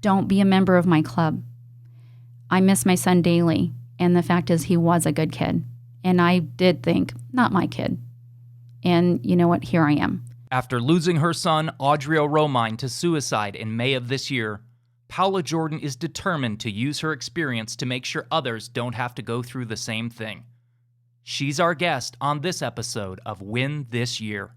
don't be a member of my club. I miss my son daily, and the fact is he was a good kid. And I did think, not my kid. And you know what? Here I am. After losing her son, Adrio Romine, to suicide in May of this year, Paolla Jordan is determined to use her experience to make sure others don't have to go through the same thing. She's our guest on this episode of Win This Year.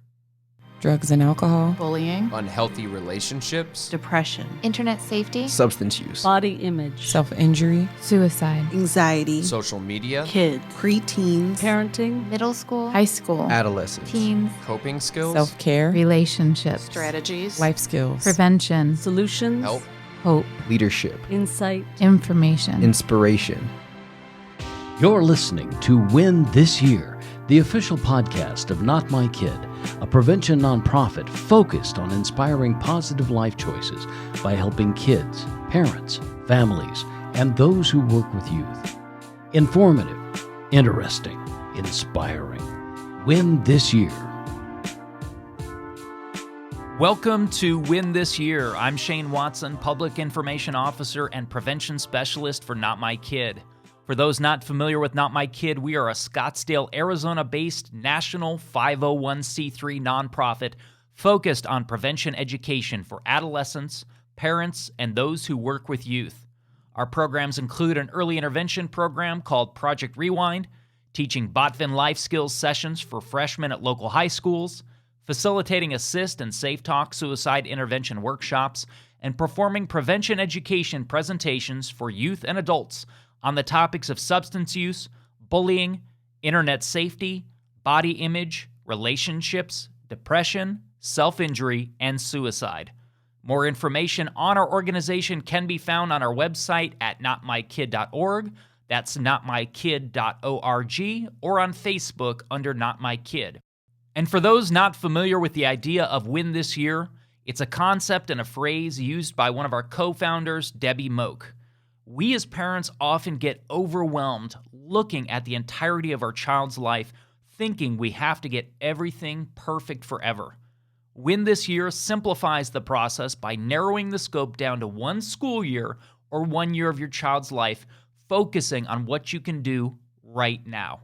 Drugs and alcohol, bullying, unhealthy relationships, depression, internet safety, substance use, body image, self-injury, suicide, anxiety, social media, kids, preteens, parenting, middle school, high school, adolescence, teens, coping skills, self-care, relationships, strategies, life skills, prevention, solutions, help, hope, leadership, insight, information, inspiration. You're listening to Win This Year, the official podcast of notMYkid, a prevention nonprofit focused on inspiring positive life choices by helping kids, parents, families, and those who work with youth. Informative, interesting, inspiring. Win This Year. Welcome to Win This Year. I'm Shane Watson, Public Information Officer and Prevention Specialist for notMYkid. For those not familiar with notMYkid, we are a Scottsdale, Arizona-based national 501c3 nonprofit focused on prevention education for adolescents, parents, and those who work with youth. Our programs include an early intervention program called Project Rewind, teaching Botvin life skills sessions for freshmen at local high schools, facilitating ASIST and Safe Talk suicide intervention workshops, and performing prevention education presentations for youth and adults on the topics of substance use, bullying, internet safety, body image, relationships, depression, self-injury, and suicide. More information on our organization can be found on our website at notmykid.org, that's notmykid.org, or on Facebook under notMYkid. And for those not familiar with the idea of Win This Year, it's a concept and a phrase used by one of our co-founders, Debbie Moak. We as parents often get overwhelmed looking at the entirety of our child's life, thinking we have to get everything perfect forever. Win This Year simplifies the process by narrowing the scope down to one school year or 1 year of your child's life, focusing on what you can do right now.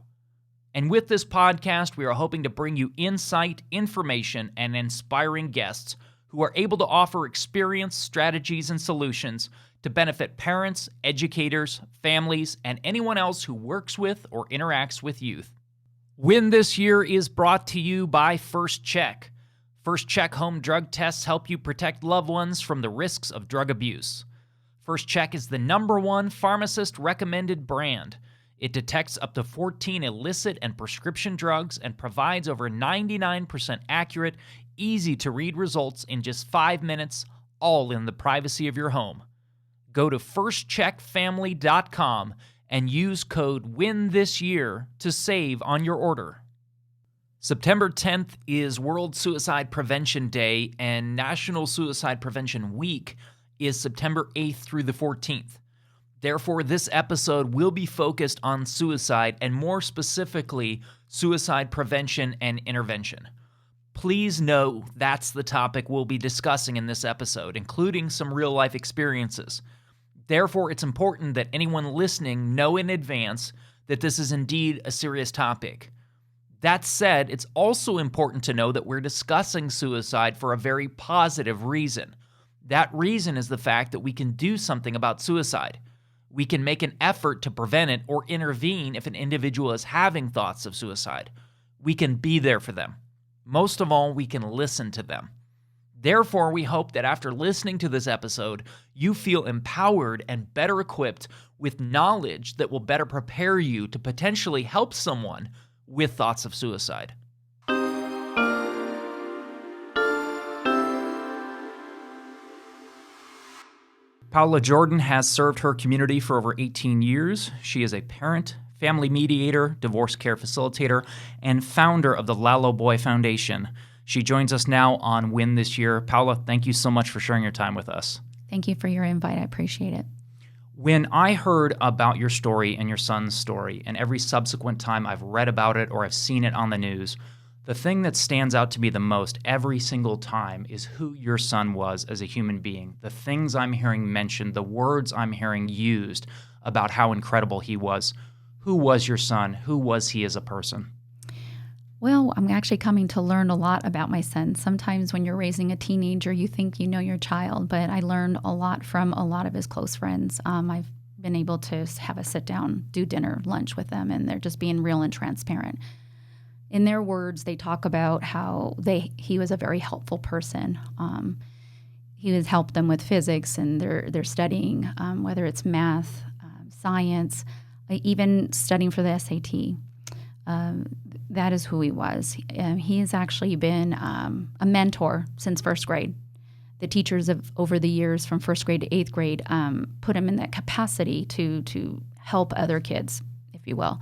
And with this podcast, we are hoping to bring you insight, information, and inspiring guests who are able to offer experience, strategies, and solutions to benefit parents, educators, families, and anyone else who works with or interacts with youth. Win This Year is brought to you by First Check. First Check home drug tests help you protect loved ones from the risks of drug abuse. First Check is the #1 pharmacist-recommended brand. It detects up to 14 illicit and prescription drugs and provides over 99% accurate, easy-to-read results in just 5 minutes, all in the privacy of your home. Go to firstcheckfamily.com and use code WINTHISYEAR to save on your order. September 10th is World Suicide Prevention Day, and National Suicide Prevention Week is September 8th through the 14th. Therefore, this episode will be focused on suicide, and more specifically, suicide prevention and intervention. Please know that's the topic we'll be discussing in this episode, including some real-life experiences. Therefore, it's important that anyone listening know in advance that this is indeed a serious topic. That said, it's also important to know that we're discussing suicide for a very positive reason. That reason is the fact that we can do something about suicide. We can make an effort to prevent it or intervene if an individual is having thoughts of suicide. We can be there for them. Most of all, we can listen to them. Therefore, we hope that after listening to this episode, you feel empowered and better equipped with knowledge that will better prepare you to potentially help someone with thoughts of suicide. Paolla Jordan has served her community for over 18 years. She is a parent, family mediator, divorce care facilitator, and founder of the Lullaby Foundation. She joins us now on Win This Year. Paolla, thank you so much for sharing your time with us. Thank you for your invite. I appreciate it. When I heard about your story and your son's story, and every subsequent time I've read about it or I've seen it on the news, The thing that stands out to me the most every single time is who your son was as a human being. The things I'm hearing mentioned, the words I'm hearing used about how incredible he was. Who was your son? Who was he as a person? Well, I'm actually coming to learn a lot about my son. Sometimes when you're raising a teenager, you think you know your child, but I learned a lot from a lot of his close friends. I've been able to have a sit down, do dinner, lunch with them, and they're just being real and transparent. In their words, they talk about how he was a very helpful person. He has helped them with physics and their studying, whether it's math, science, even studying for the SAT. That is who he was. He has actually been a mentor since first grade. The teachers have, over the years from first grade to eighth grade, put him in that capacity to help other kids, if you will.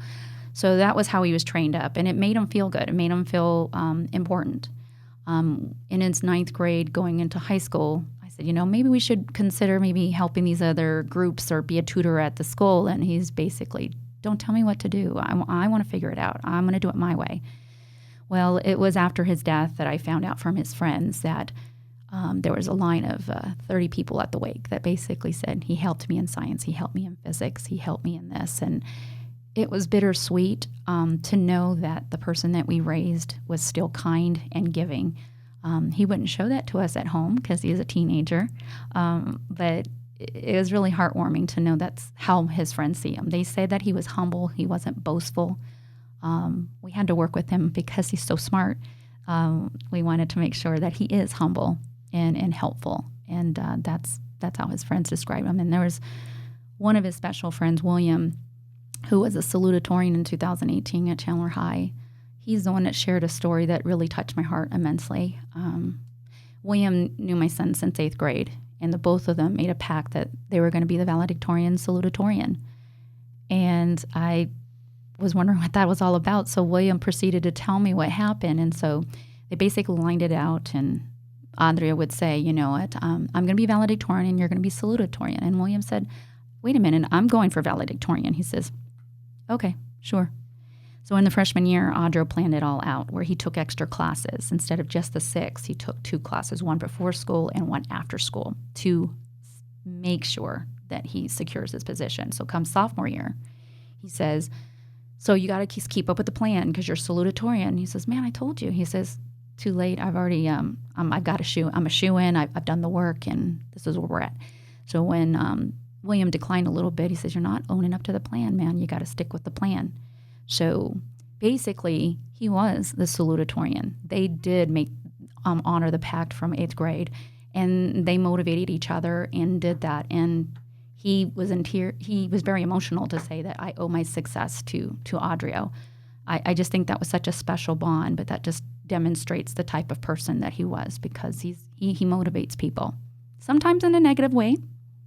So that was how he was trained up, and it made him feel good. It made him feel important. In his ninth grade, going into high school, I said, maybe we should consider maybe helping these other groups or be a tutor at the school. And he's basically, don't tell me what to do. I want to figure it out. I'm going to do it my way. Well, it was after his death that I found out from his friends that there was a line of 30 people at the wake that basically said, he helped me in science, he helped me in physics, he helped me in this. And it was bittersweet to know that the person that we raised was still kind and giving. He wouldn't show that to us at home because he was a teenager, but it was really heartwarming to know that's how his friends see him. They say that he was humble, he wasn't boastful. We had to work with him because he's so smart. We wanted to make sure that he is humble and helpful, and that's how his friends describe him. And there was one of his special friends, William, who was a salutatorian in 2018 at Chandler High. He's the one that shared a story that really touched my heart immensely. William knew my son since eighth grade, and the both of them made a pact that they were going to be the valedictorian salutatorian. And I was wondering what that was all about, so William proceeded to tell me what happened. And so they basically lined it out, and Adrio would say, you know what, I'm going to be valedictorian and you're going to be salutatorian. And William said, wait a minute, I'm going for valedictorian. He says, okay, sure. So in the freshman year, Adrio planned it all out where he took extra classes. Instead of just the 6, he took 2 classes, one before school and one after school, to make sure that he secures his position. So come sophomore year, he says, so you got to keep up with the plan because you're salutatorian. He says, man, I told you. He says, too late. I've already, I've got a shoe. I'm a shoe-in. I've done the work, and this is where we're at. So when William declined a little bit, he says, you're not owning up to the plan, man. You got to stick with the plan. So basically, he was the salutatorian. They did honor the pact from 8th grade, and they motivated each other and did that. And he was in tears. He was very emotional to say that I owe my success to Adrio. I just think that was such a special bond, but that just demonstrates the type of person that he was, because he motivates people, sometimes in a negative way,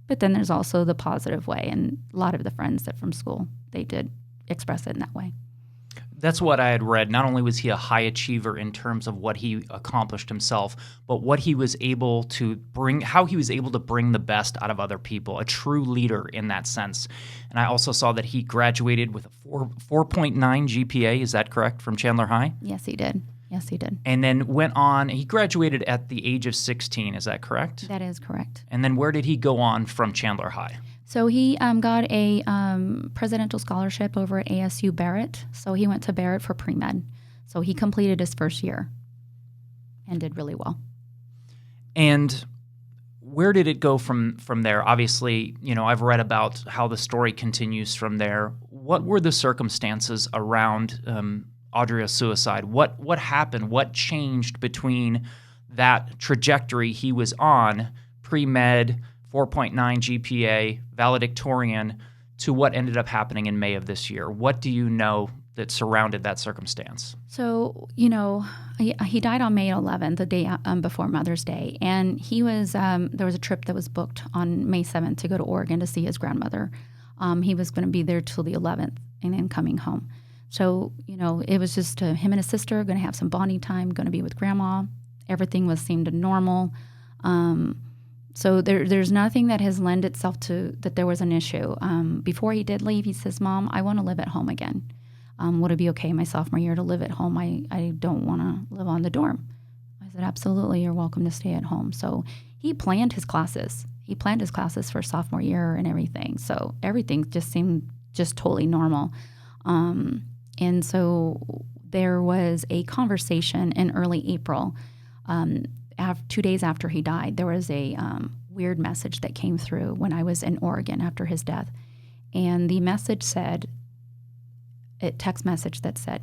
but then there's also the positive way. And a lot of the friends that from school, they did express it in that way. That's what I had read. Not only was he a high achiever in terms of what he accomplished himself, but what he was able to bring, how he was able to bring the best out of other people, a true leader in that sense. And I also saw that he graduated with a 4.9 GPA. Is that correct, from Chandler High? Yes, he did. Yes, he did. And then went on, he graduated at the age of 16. Is that correct? That is correct. And then where did he go on from Chandler High? So he got a presidential scholarship over at ASU Barrett. So he went to Barrett for pre-med. So he completed his first year and did really well. And where did it go from there? Obviously, you know, I've read about how the story continues from there. What were the circumstances around Adrio's suicide? What happened? What changed between that trajectory he was on, pre-med, 4.9 GPA, valedictorian, to what ended up happening in May of this year? What do you know that surrounded that circumstance? So, you know, he died on May 11th, the day before Mother's Day. And he was, there was a trip that was booked on May 7th to go to Oregon to see his grandmother. He was going to be there till the 11th and then coming home. So, you know, it was just him and his sister going to have some bonding time, going to be with grandma. Everything seemed normal. So there's nothing that has lent itself to that there was an issue. Before he did leave, he says, Mom, I want to live at home again. Would it be okay my sophomore year to live at home? I don't want to live on the dorm. I said, absolutely, you're welcome to stay at home. So he planned his classes. He planned his classes for sophomore year and everything. So everything just seemed just totally normal. And so there was a conversation in early April. 2 days after he died, there was a weird message that came through when I was in Oregon after his death. And the message said, a text message that said,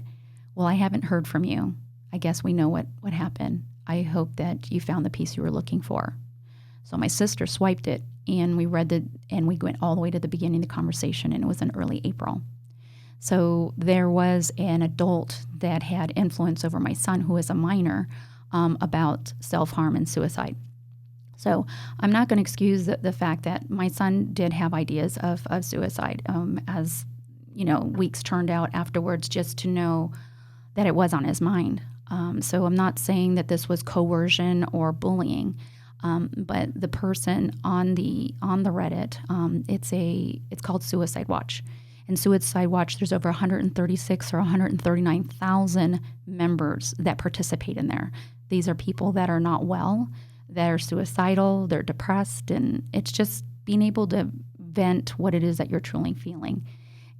well, I haven't heard from you. I guess we know what happened. I hope that you found the piece you were looking for. So my sister swiped it, and we read and we went all the way to the beginning of the conversation, and it was in early April. So there was an adult that had influence over my son, who is a minor, about self-harm and suicide. So I'm not going to excuse the fact that my son did have ideas of suicide, as weeks turned out afterwards, just to know that it was on his mind. So I'm not saying that this was coercion or bullying, but the person on the Reddit, it's called Suicide Watch. In Suicide Watch, there's over 136 or 139,000 members that participate in there. These are people that are not well, that are suicidal, they're depressed, and it's just being able to vent what it is that you're truly feeling.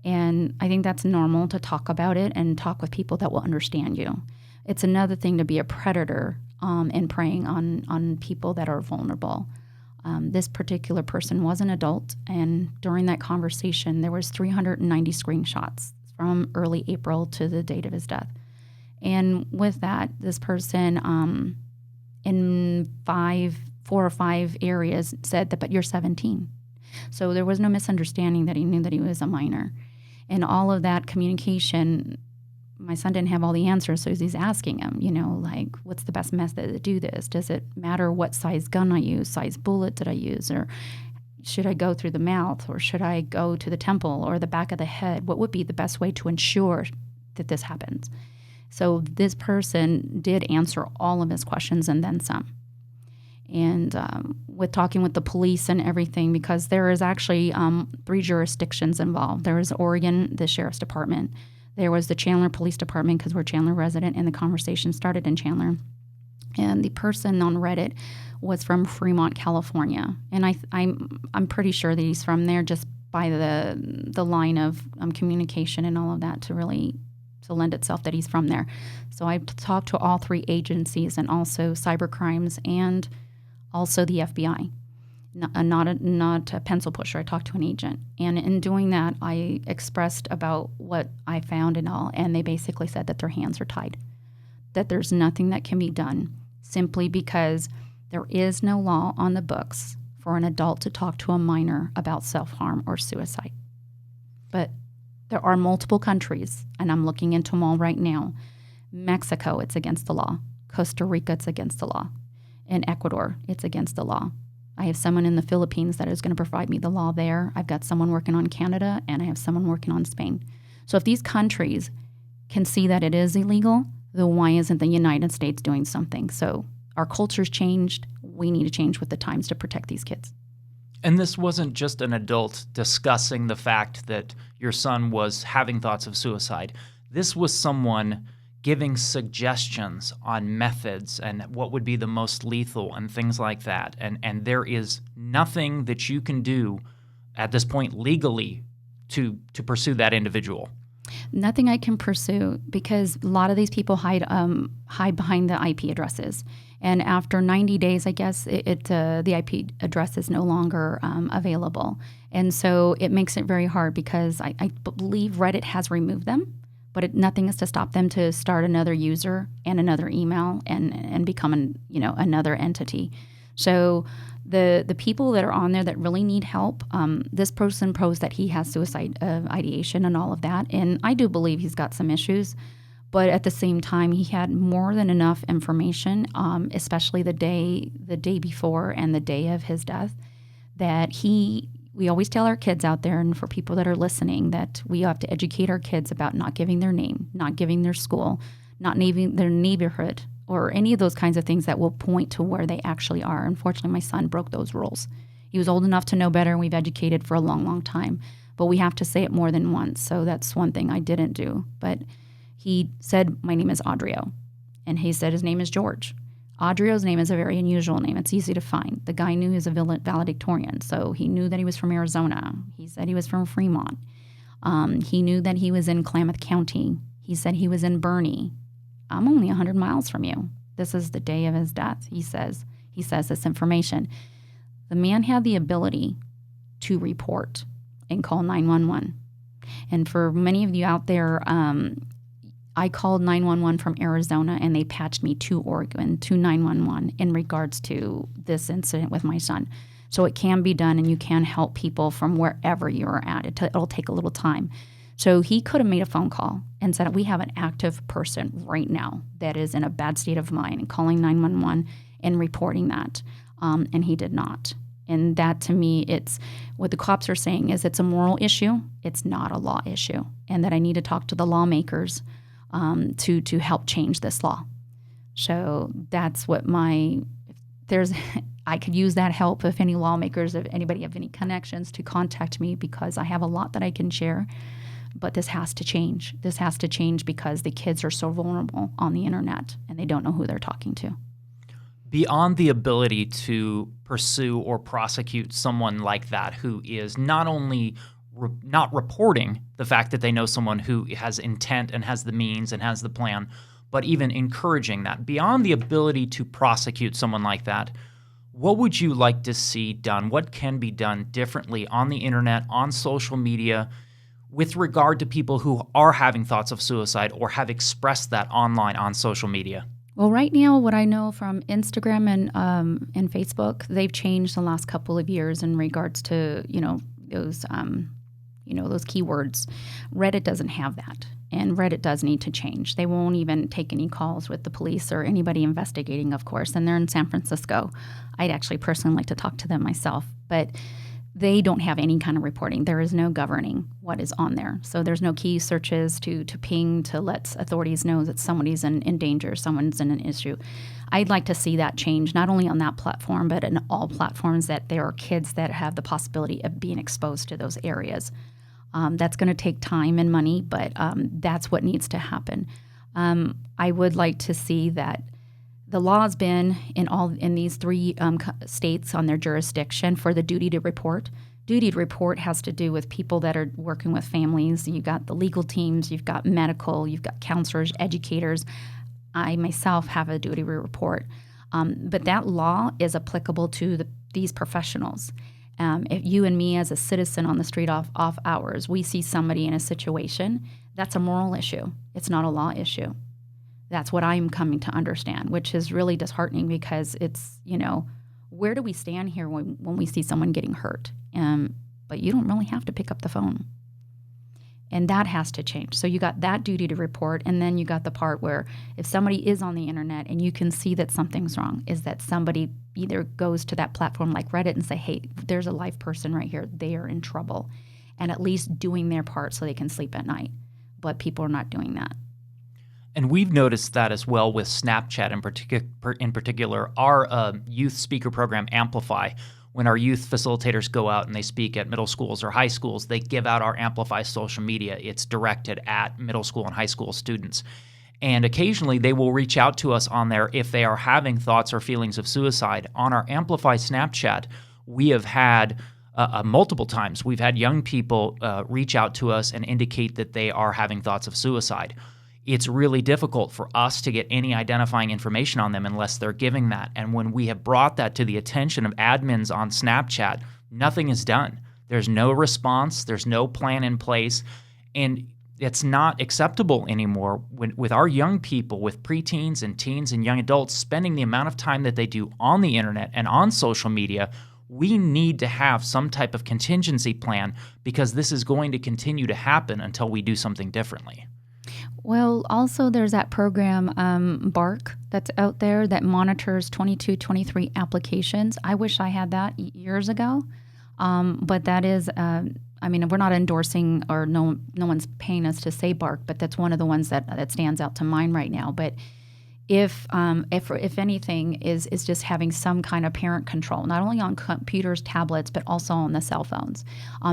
And I think that's normal to talk about it and talk with people that will understand you. It's another thing to be a predator and preying on people that are vulnerable. This particular person was an adult, and during that conversation, there was 390 screenshots from early April to the date of his death. And with that, this person in 4 or 5 areas said that, but you're 17. So there was no misunderstanding that he knew that he was a minor. And all of that communication, my son didn't have all the answers, so he's asking him, like, what's the best method to do this? Does it matter what size gun I use, size bullet did I use, or should I go through the mouth, or should I go to the temple or the back of the head? What would be the best way to ensure that this happens? So this person did answer all of his questions and then some. And with talking with the police and everything, because there is actually 3 jurisdictions involved. There is Oregon, the Sheriff's Department. There was the Chandler Police Department, because we're Chandler resident, and the conversation started in Chandler. And the person on Reddit was from Fremont, California. And I'm pretty sure that he's from there just by the line of communication and all of that to lend itself that he's from there. So I talked to all 3 agencies, and also cybercrimes and also the FBI. Not a pencil pusher. I talked to an agent. And in doing that, I expressed about what I found and all, and they basically said that their hands are tied, that there's nothing that can be done simply because there is no law on the books for an adult to talk to a minor about self-harm or suicide. But there are multiple countries, and I'm looking into them all right now. Mexico, it's against the law. Costa Rica, it's against the law. In Ecuador, it's against the law. I have someone in the Philippines that is going to provide me the law there. I've got someone working on Canada, and I have someone working on Spain. So if these countries can see that it is illegal, then why isn't the United States doing something? So our culture's changed. We need to change with the times to protect these kids. And this wasn't just an adult discussing the fact that your son was having thoughts of suicide. This was someone giving suggestions on methods and what would be the most lethal and things like that. And there is nothing that you can do at this point legally to pursue that individual. Nothing I can pursue, because a lot of these people hide behind the IP addresses. And after 90 days, I guess, the IP address is no longer available. And so it makes it very hard, because I believe Reddit has removed them, but nothing is to stop them to start another user and another email and become another entity. So the people that are on there that really need help, this person posed that he has suicide ideation and all of that, and I do believe he's got some issues. But at the same time, he had more than enough information, especially the day before and the day of his death, that we always tell our kids out there, and for people that are listening, that we have to educate our kids about not giving their name, not giving their school, not naming their neighborhood, or any of those kinds of things that will point to where they actually are. Unfortunately, my son broke those rules. He was old enough to know better, and we've educated for a long, long time. but we have to say it more than once. So that's one thing I didn't do. But he said, my name is Adrio. And he said his name is George. Adrio's name is a very unusual name. It's easy to find. The guy knew he was a valedictorian, so he knew that he was from Arizona. He said he was from Fremont. He knew that he was in Klamath County. He said he was in Bernie. I'm only 100 miles from you. This is the day of his death, he says. He says this information. The man had the ability to report and call 911. And for many of you out there, I called 911 from Arizona, and they patched me to Oregon, to 911, in regards to this incident with my son. So it can be done, and you can help people from wherever you're at. It'll take a little time. So he could have made a phone call and said, we have an active person right now that is in a bad state of mind, and calling 911 and reporting that. And he did not. And that, to me, it's what the cops are saying is it's a moral issue. It's not a law issue. And that I need to talk to the lawmakers to help change this law. So that's what I could use that help if any lawmakers, if anybody have any connections, to contact me, because I have a lot that I can share. But this has to change. This has to change because the kids are so vulnerable on the internet and they don't know who they're talking to. Beyond the ability to pursue or prosecute someone like that who is not only not reporting the fact that they know someone who has intent and has the means and has the plan, but even encouraging that, beyond the ability to prosecute someone like that, what would you like to see done? What can be done differently on the internet, on social media, with regard to people who are having thoughts of suicide or have expressed that online on social media? Well, right now, what I know from Instagram and Facebook, they've changed the last couple of years in regards to those keywords. Reddit doesn't have that, and Reddit does need to change. They won't even take any calls with the police or anybody investigating, of course. And they're in San Francisco. I'd actually personally like to talk to them myself, but they don't have any kind of reporting. There is no governing what is on there. So there's no key searches to ping to let authorities know that somebody's in danger, someone's in an issue. I'd like to see that change, not only on that platform, but in all platforms, that there are kids that have the possibility of being exposed to those areas. That's going to take time and money, but that's what needs to happen. I would like to see that the law has been in these three states on their jurisdiction for the duty to report. Duty to report has to do with people that are working with families. You've got the legal teams, you've got medical, you've got counselors, educators. I myself have a duty to report. But that law is applicable to these professionals. If you and me as a citizen on the street off hours, we see somebody in a situation, that's a moral issue. It's not a law issue. That's what I'm coming to understand, which is really disheartening, because it's, where do we stand here when we see someone getting hurt? But you don't really have to pick up the phone. And that has to change. So you got that duty to report, and then you got the part where if somebody is on the internet and you can see that something's wrong, is that somebody either goes to that platform like Reddit and say, hey, there's a live person right here. They are in trouble. And at least doing their part so they can sleep at night. But people are not doing that. And we've noticed that as well with Snapchat in particular. Our youth speaker program, Amplify, when our youth facilitators go out and they speak at middle schools or high schools, they give out our Amplify social media. It's directed at middle school and high school students. And occasionally they will reach out to us on there if they are having thoughts or feelings of suicide. On our Amplify Snapchat, we have had multiple times, we've had young people reach out to us and indicate that they are having thoughts of suicide. It's really difficult for us to get any identifying information on them unless they're giving that. And when we have brought that to the attention of admins on Snapchat, nothing is done. There's no response. There's no plan in place. And it's not acceptable anymore with our young people, with preteens and teens and young adults spending the amount of time that they do on the internet and on social media. We need to have some type of contingency plan, because this is going to continue to happen until we do something differently. Well, also there's that program, Bark, that's out there that monitors 22, 23 applications. I wish I had that years ago, but that is, we're not endorsing, or no one's paying us to say Bark, but that's one of the ones that stands out to mind right now. But if anything, is just having some kind of parent control, not only on computers, tablets, but also on the cell phones.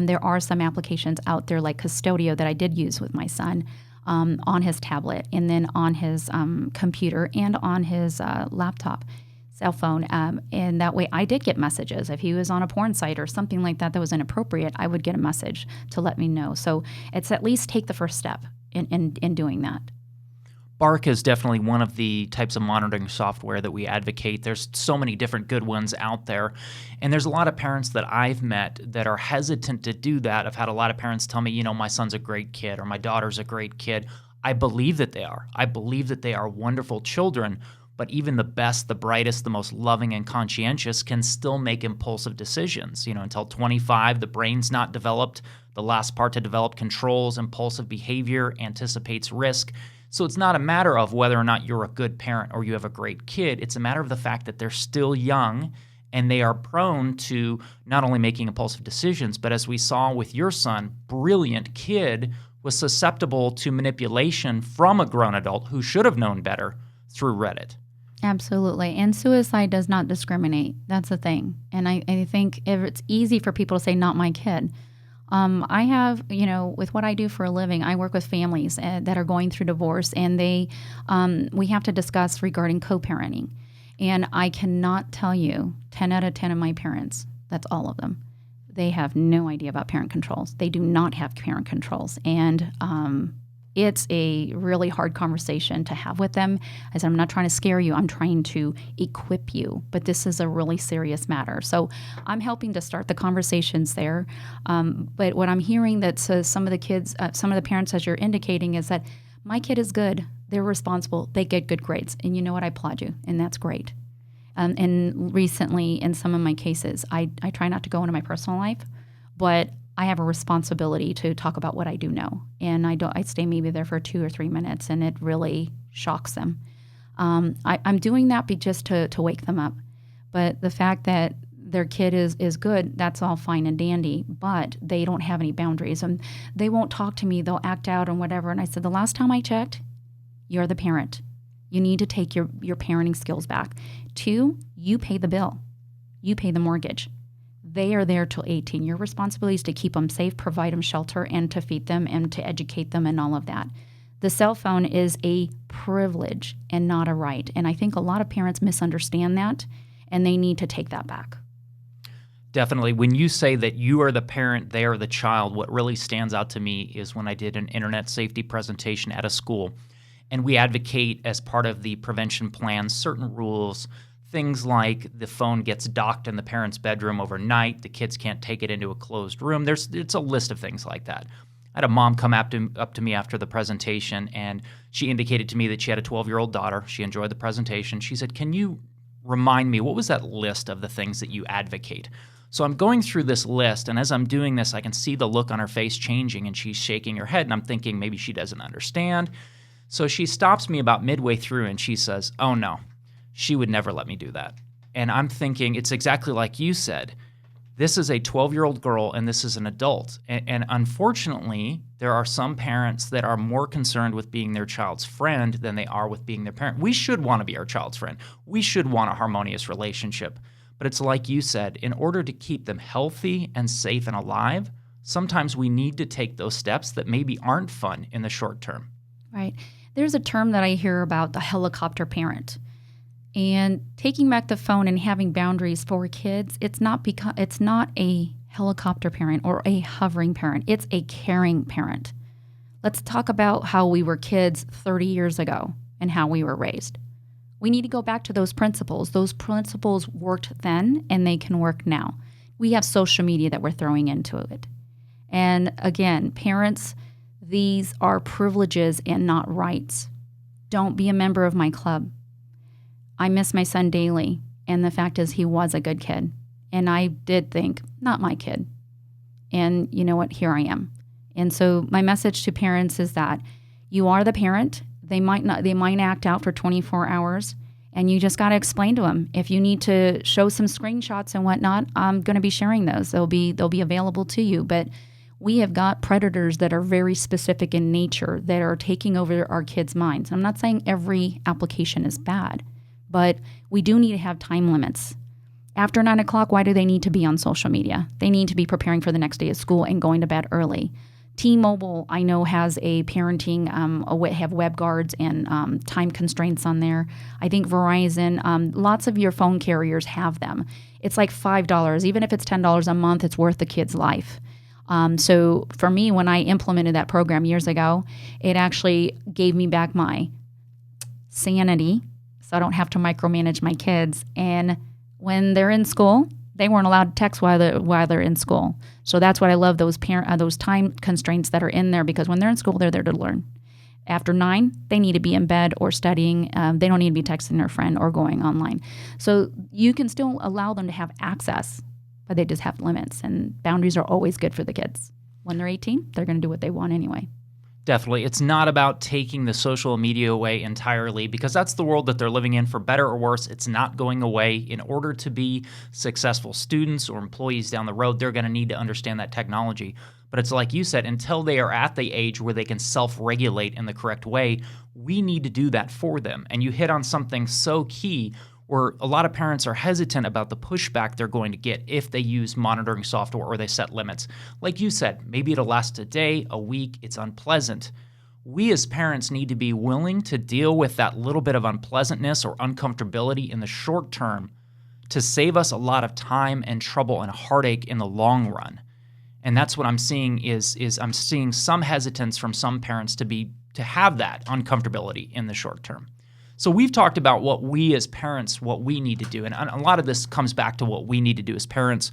There are some applications out there like Custodio that I did use with my son on his tablet, and then on his computer, and on his laptop, cell phone. And that way I did get messages. If he was on a porn site or something like that that was inappropriate, I would get a message to let me know. So it's at least take the first step in doing that. Bark is definitely one of the types of monitoring software that we advocate. There's so many different good ones out there. And there's a lot of parents that I've met that are hesitant to do that. I've had a lot of parents tell me, my son's a great kid or my daughter's a great kid. I believe that they are. I believe that they are wonderful children. But even the best, the brightest, the most loving and conscientious can still make impulsive decisions. Until 25, the brain's not developed. The last part to develop controls impulsive behavior, anticipates risk. So it's not a matter of whether or not you're a good parent or you have a great kid. It's a matter of the fact that they're still young and they are prone to not only making impulsive decisions, but as we saw with your son, brilliant kid was susceptible to manipulation from a grown adult who should have known better through Reddit. Absolutely. And suicide does not discriminate. That's the thing. And I think if it's easy for people to say, not my kid. I have, with what I do for a living, I work with families that are going through divorce, and we have to discuss regarding co-parenting. And I cannot tell you 10 out of 10 of my parents, that's all of them, they have no idea about parent controls. They do not have parent controls. And it's a really hard conversation to have with them. I said, I'm not trying to scare you. I'm trying to equip you. But this is a really serious matter. So I'm helping to start the conversations there. But what I'm hearing that some of the kids, some of the parents, as you're indicating, is that my kid is good. They're responsible. They get good grades. And you know what? I applaud you. And that's great. And recently, in some of my cases, I try not to go into my personal life, but I have a responsibility to talk about what I do know. And I stay maybe there for 2 or 3 minutes, and it really shocks them. I'm doing that just to wake them up. But the fact that their kid is good, that's all fine and dandy, but they don't have any boundaries. And they won't talk to me. They'll act out and whatever. And I said, the last time I checked, you're the parent. You need to take your parenting skills back. 2, you pay the bill. You pay the mortgage. They are there till 18. Your responsibility is to keep them safe, provide them shelter, and to feed them and to educate them and all of that. The cell phone is a privilege and not a right. And I think a lot of parents misunderstand that, and they need to take that back. Definitely. When you say that you are the parent, they are the child, what really stands out to me is when I did an internet safety presentation at a school, and we advocate as part of the prevention plan certain rules. Things like the phone gets docked in the parent's bedroom overnight, the kids can't take it into a closed room. It's a list of things like that. I had a mom come up to me after the presentation, and she indicated to me that she had a 12-year-old daughter. She enjoyed the presentation. She said, can you remind me, what was that list of the things that you advocate? So I'm going through this list, and as I'm doing this, I can see the look on her face changing, and she's shaking her head, and I'm thinking maybe she doesn't understand. So she stops me about midway through, and she says, oh, no. She would never let me do that. And I'm thinking, it's exactly like you said. This is a 12-year-old girl, and this is an adult. And unfortunately, there are some parents that are more concerned with being their child's friend than they are with being their parent. We should want to be our child's friend. We should want a harmonious relationship. But it's like you said, in order to keep them healthy and safe and alive, sometimes we need to take those steps that maybe aren't fun in the short term. Right. There's a term that I hear about, the helicopter parent. And taking back the phone and having boundaries for kids, it's not a helicopter parent or a hovering parent. It's a caring parent. Let's talk about how we were kids 30 years ago and how we were raised. We need to go back to those principles. Those principles worked then, and they can work now. We have social media that we're throwing into it. And again, parents, these are privileges and not rights. Don't be a member of my club. I miss my son daily, and the fact is he was a good kid. And I did think, not my kid. And you know what? Here I am. And so my message to parents is that you are the parent. They might act out for 24 hours, and you just got to explain to them. If you need to show some screenshots and whatnot, I'm going to be sharing those. They'll be available to you. But We have got predators that are very specific in nature that are taking over our kids' minds. I'm not saying every application is bad, but we do need to have time limits. After 9 o'clock, why do they need to be on social media? They need to be preparing for the next day of school and going to bed early. T-Mobile, I know, has a parenting, have web guards and time constraints on there. I think Verizon, lots of your phone carriers have them. It's like $5. Even if it's $10 a month, it's worth the kid's life. So for me, when I implemented that program years ago, it actually gave me back my sanity, so I don't have to micromanage my kids. And when they're in school, they weren't allowed to text while they're in school. So that's what I love, those time constraints that are in there, because when they're in school, they're there to learn. After 9, they need to be in bed or studying. They don't need to be texting their friend or going online. So you can still allow them to have access, but they just have limits, and boundaries are always good for the kids. When they're 18, they're going to do what they want anyway. Definitely. It's not about taking the social media away entirely, because that's the world that they're living in. For better or worse, it's not going away. In order to be successful students or employees down the road, they're going to need to understand that technology. But it's like you said, until they are at the age where they can self-regulate in the correct way, we need to do that for them. And you hit on something so key, where a lot of parents are hesitant about the pushback they're going to get if they use monitoring software or they set limits. Like you said, maybe it'll last a day, a week, it's unpleasant. We as parents need to be willing to deal with that little bit of unpleasantness or uncomfortability in the short term to save us a lot of time and trouble and heartache in the long run. And that's what I'm seeing is I'm seeing some hesitance from some parents to have that uncomfortability in the short term. So we've talked about what we as parents, what we need to do, and a lot of this comes back to what we need to do as parents.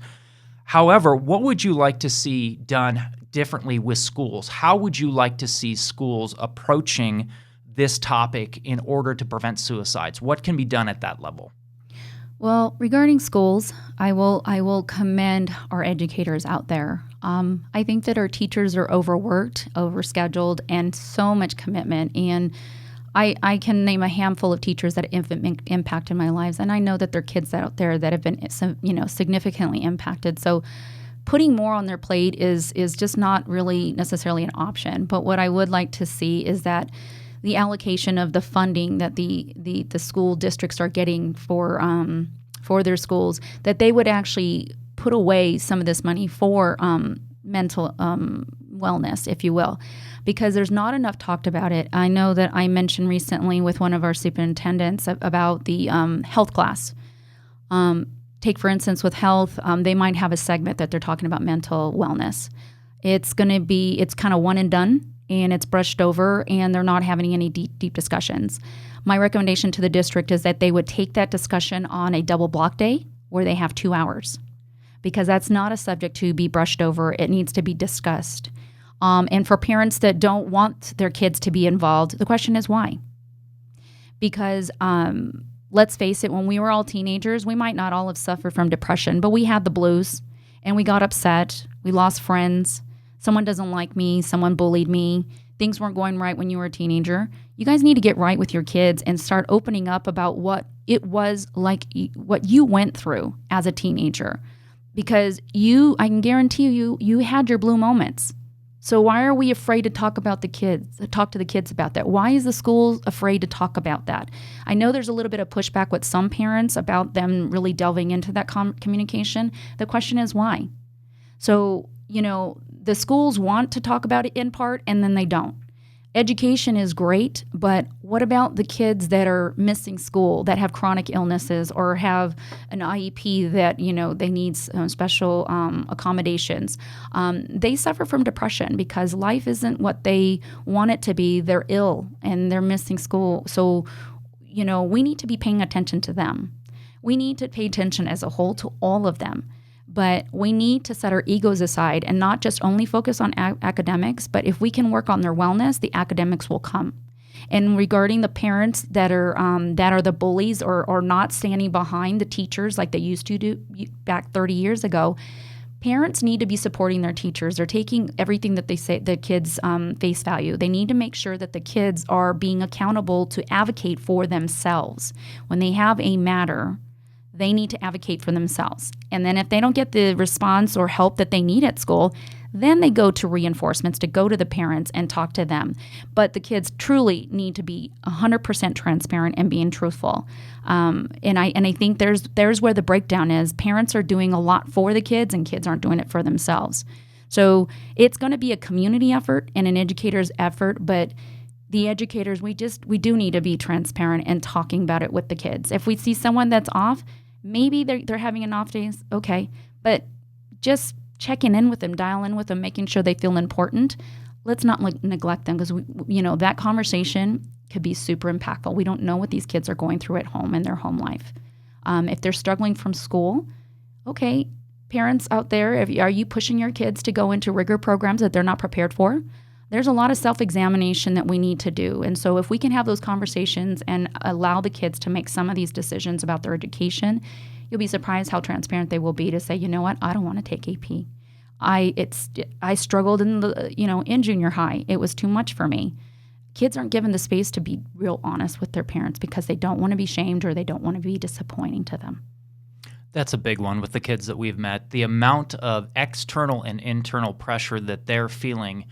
However, what would you like to see done differently with schools? How would you like to see schools approaching this topic in order to prevent suicides? What can be done at that level? Well, regarding schools, I will commend our educators out there. I think that our teachers are overworked, overscheduled, and so much commitment. And I can name a handful of teachers that have impacted my lives, and I know that there are kids out there that have been, significantly impacted. So putting more on their plate is just not really necessarily an option. But what I would like to see is that the allocation of the funding that the school districts are getting for their schools, that they would actually put away some of this money for mental wellness, if you will, because there's not enough talked about it. I know that I mentioned recently with one of our superintendents about the health class. Take, for instance, with health, they might have a segment that they're talking about mental wellness. It's kind of one and done, and it's brushed over, and they're not having any deep discussions. My recommendation to the district is that they would take that discussion on a double block day where they have 2 hours, because that's not a subject to be brushed over. It needs to be discussed. And for parents that don't want their kids to be involved, the question is why? Because let's face it, when we were all teenagers, we might not all have suffered from depression, but we had the blues, and we got upset. We lost friends. Someone doesn't like me. Someone bullied me. Things weren't going right when you were a teenager. You guys need to get right with your kids and start opening up about what it was like, what you went through as a teenager. Because I can guarantee you had your blue moments. So why are we afraid to talk to the kids about that? Why is the school afraid to talk about that? I know there's a little bit of pushback with some parents about them really delving into that communication. The question is why? So, the schools want to talk about it in part, and then they don't. Education is great, but what about the kids that are missing school, that have chronic illnesses or have an IEP that, they need special accommodations? They suffer from depression because life isn't what they want it to be. They're ill and they're missing school. So, we need to be paying attention to them. We need to pay attention as a whole to all of them. But we need to set our egos aside and not just only focus on academics, but if we can work on their wellness, the academics will come. And regarding the parents that are the bullies or not standing behind the teachers like they used to do back 30 years ago, parents need to be supporting their teachers. They're taking everything that they say, the kids' face value. They need to make sure that the kids are being accountable to advocate for themselves. When they have a matter, they need to advocate for themselves. And then if they don't get the response or help that they need at school, Then they go to reinforcements, to go to the parents and talk to them. But the kids truly need to be 100% transparent and being truthful. And I think there's where the breakdown is. Parents are doing a lot for the kids, and kids aren't doing it for themselves. So it's going to be a community effort and an educator's effort, but the educators, we do need to be transparent and talking about it with the kids. If we see someone that's off, maybe they're having an off day, okay, but just checking in with them, dialing in with them, making sure they feel important. Let's not neglect them, because that conversation could be super impactful. We don't know what these kids are going through at home in their home life. If they're struggling from school, okay, parents out there, are you pushing your kids to go into rigor programs that they're not prepared for? There's a lot of self-examination that we need to do. And so if we can have those conversations and allow the kids to make some of these decisions about their education, you'll be surprised how transparent they will be to say, you know what, I don't want to take AP. I struggled in junior high. It was too much for me. Kids aren't given the space to be real honest with their parents because they don't want to be shamed or they don't want to be disappointing to them. That's a big one with the kids that we've met. The amount of external and internal pressure that they're feeling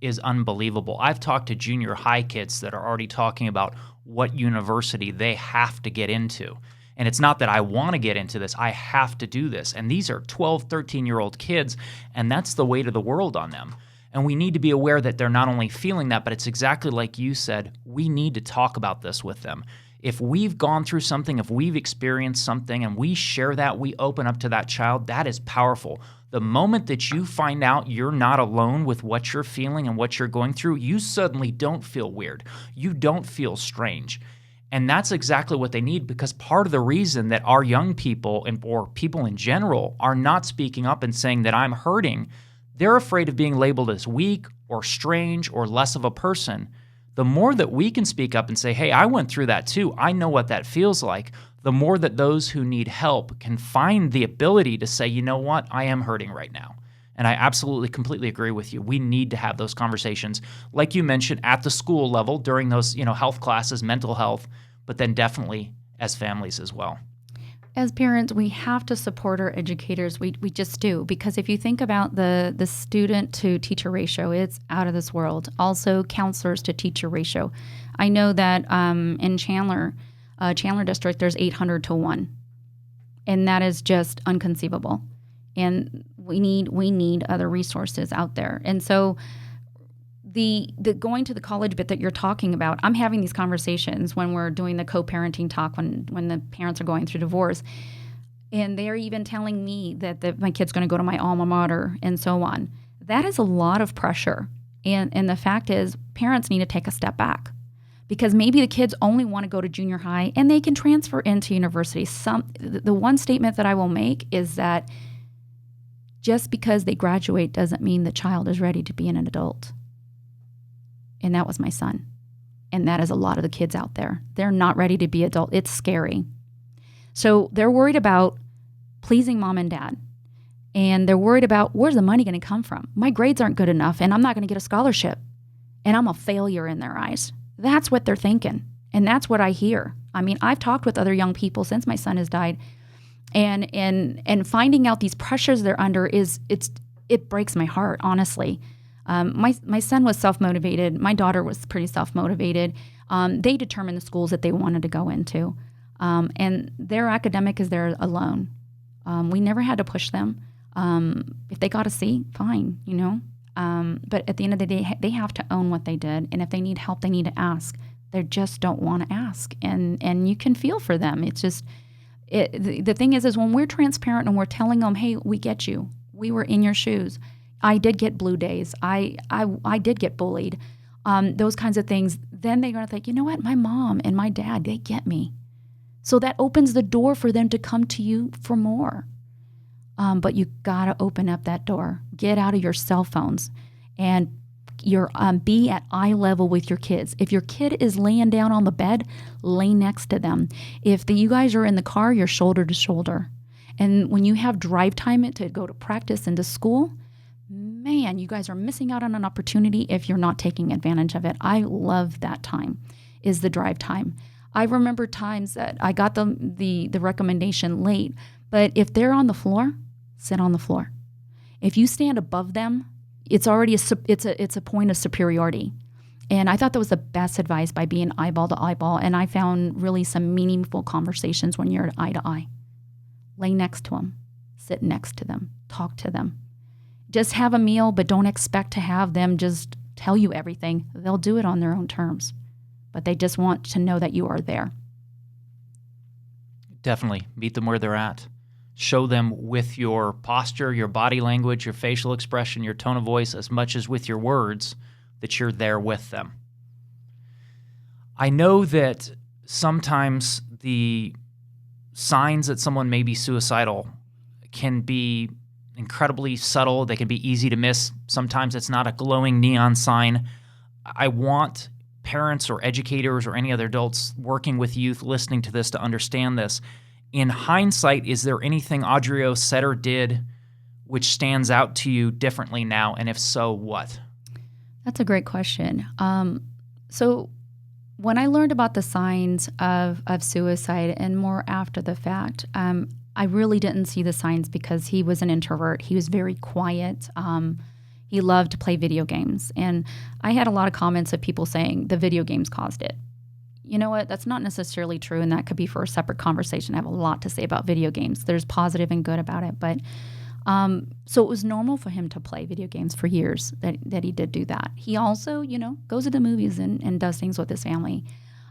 is unbelievable. I've talked to junior high kids that are already talking about what university they have to get into. And it's not that I want to get into this, I have to do this. And these are 12, 13-year-old kids, and that's the weight of the world on them. And we need to be aware that they're not only feeling that, but it's exactly like you said, we need to talk about this with them. If we've gone through something, if we've experienced something, and we share that, we open up to that child, that is powerful. The moment that you find out you're not alone with what you're feeling and what you're going through, you suddenly don't feel weird. You don't feel strange. And that's exactly what they need, because part of the reason that our young people or people in general are not speaking up and saying that I'm hurting, they're afraid of being labeled as weak or strange or less of a person. The more that we can speak up and say, hey, I went through that too, I know what that feels like, the more that those who need help can find the ability to say, you know what, I am hurting right now. And I absolutely, completely agree with you. We need to have those conversations, like you mentioned, at the school level during those, health classes, mental health, but then definitely as families as well. As parents, we have to support our educators. We just do, because if you think about the student to teacher ratio, it's out of this world. Also, counselors to teacher ratio. I know that in Chandler District, there's 800 to 1, and that is just unconceivable. And we need other resources out there. And so the going to the college bit that you're talking about, I'm having these conversations when we're doing the co-parenting talk when the parents are going through divorce, and they're even telling me that my kid's going to go to my alma mater and so on. That is a lot of pressure, and the fact is parents need to take a step back, because maybe the kids only want to go to junior high and they can transfer into university. The one statement that I will make is that just because they graduate doesn't mean the child is ready to be an adult. And that was my son. And that is a lot of the kids out there. They're not ready to be adult. It's scary. So they're worried about pleasing mom and dad. And they're worried about, where's the money going to come from? My grades aren't good enough, and I'm not going to get a scholarship. And I'm a failure in their eyes. That's what they're thinking. And that's what I hear. I mean, I've talked with other young people since my son has died. And finding out these pressures they're under it breaks my heart, honestly. My son was self-motivated. My daughter was pretty self-motivated. They determined the schools that they wanted to go into. And their academic is there alone. We never had to push them. If they got a C, fine, But at the end of the day, they have to own what they did. And if they need help, they need to ask. They just don't want to ask. And you can feel for them. It's just, the thing is when we're transparent and we're telling them, hey, we get you. We were in your shoes. I did get blue days. I did get bullied. Those kinds of things. Then they're going to think, you know what? My mom and my dad, they get me. So that opens the door for them to come to you for more. But you got to open up that door. Get out of your cell phones and be at eye level with your kids. If your kid is laying down on the bed, lay next to them. If you guys are in the car, you're shoulder to shoulder. And when you have drive time to go to practice and to school, man, you guys are missing out on an opportunity if you're not taking advantage of it. I love that time, is the drive time. I remember times that I got the recommendation late, but if they're on the floor, sit on the floor. If you stand above them it's already it's a point of superiority. And I thought that was the best advice, by being eyeball to eyeball. And I found really some meaningful conversations when you're eye to eye. Lay next to them, sit next to them, talk to them. Just have a meal, but don't expect to have them just tell you everything. They'll do it on their own terms, but they just want to know that you are there. Definitely meet them where they're at. Show them with your posture, your body language, your facial expression, your tone of voice, as much as with your words, that you're there with them. I know that sometimes the signs that someone may be suicidal can be incredibly subtle. They can be easy to miss. Sometimes it's not a glowing neon sign. I want parents or educators or any other adults working with youth listening to this to understand this. In hindsight, is there anything Adrio said or did which stands out to you differently now? And if so, what? That's a great question. So when I learned about the signs of suicide, and more after the fact, I really didn't see the signs because he was an introvert. He was very quiet. He loved to play video games. And I had a lot of comments of people saying the video games caused it. You know what? That's not necessarily true, and that could be for a separate conversation. I have a lot to say about video games. There's positive and good about it. But so it was normal for him to play video games for years, that he did do that. He also, goes to the movies and does things with his family.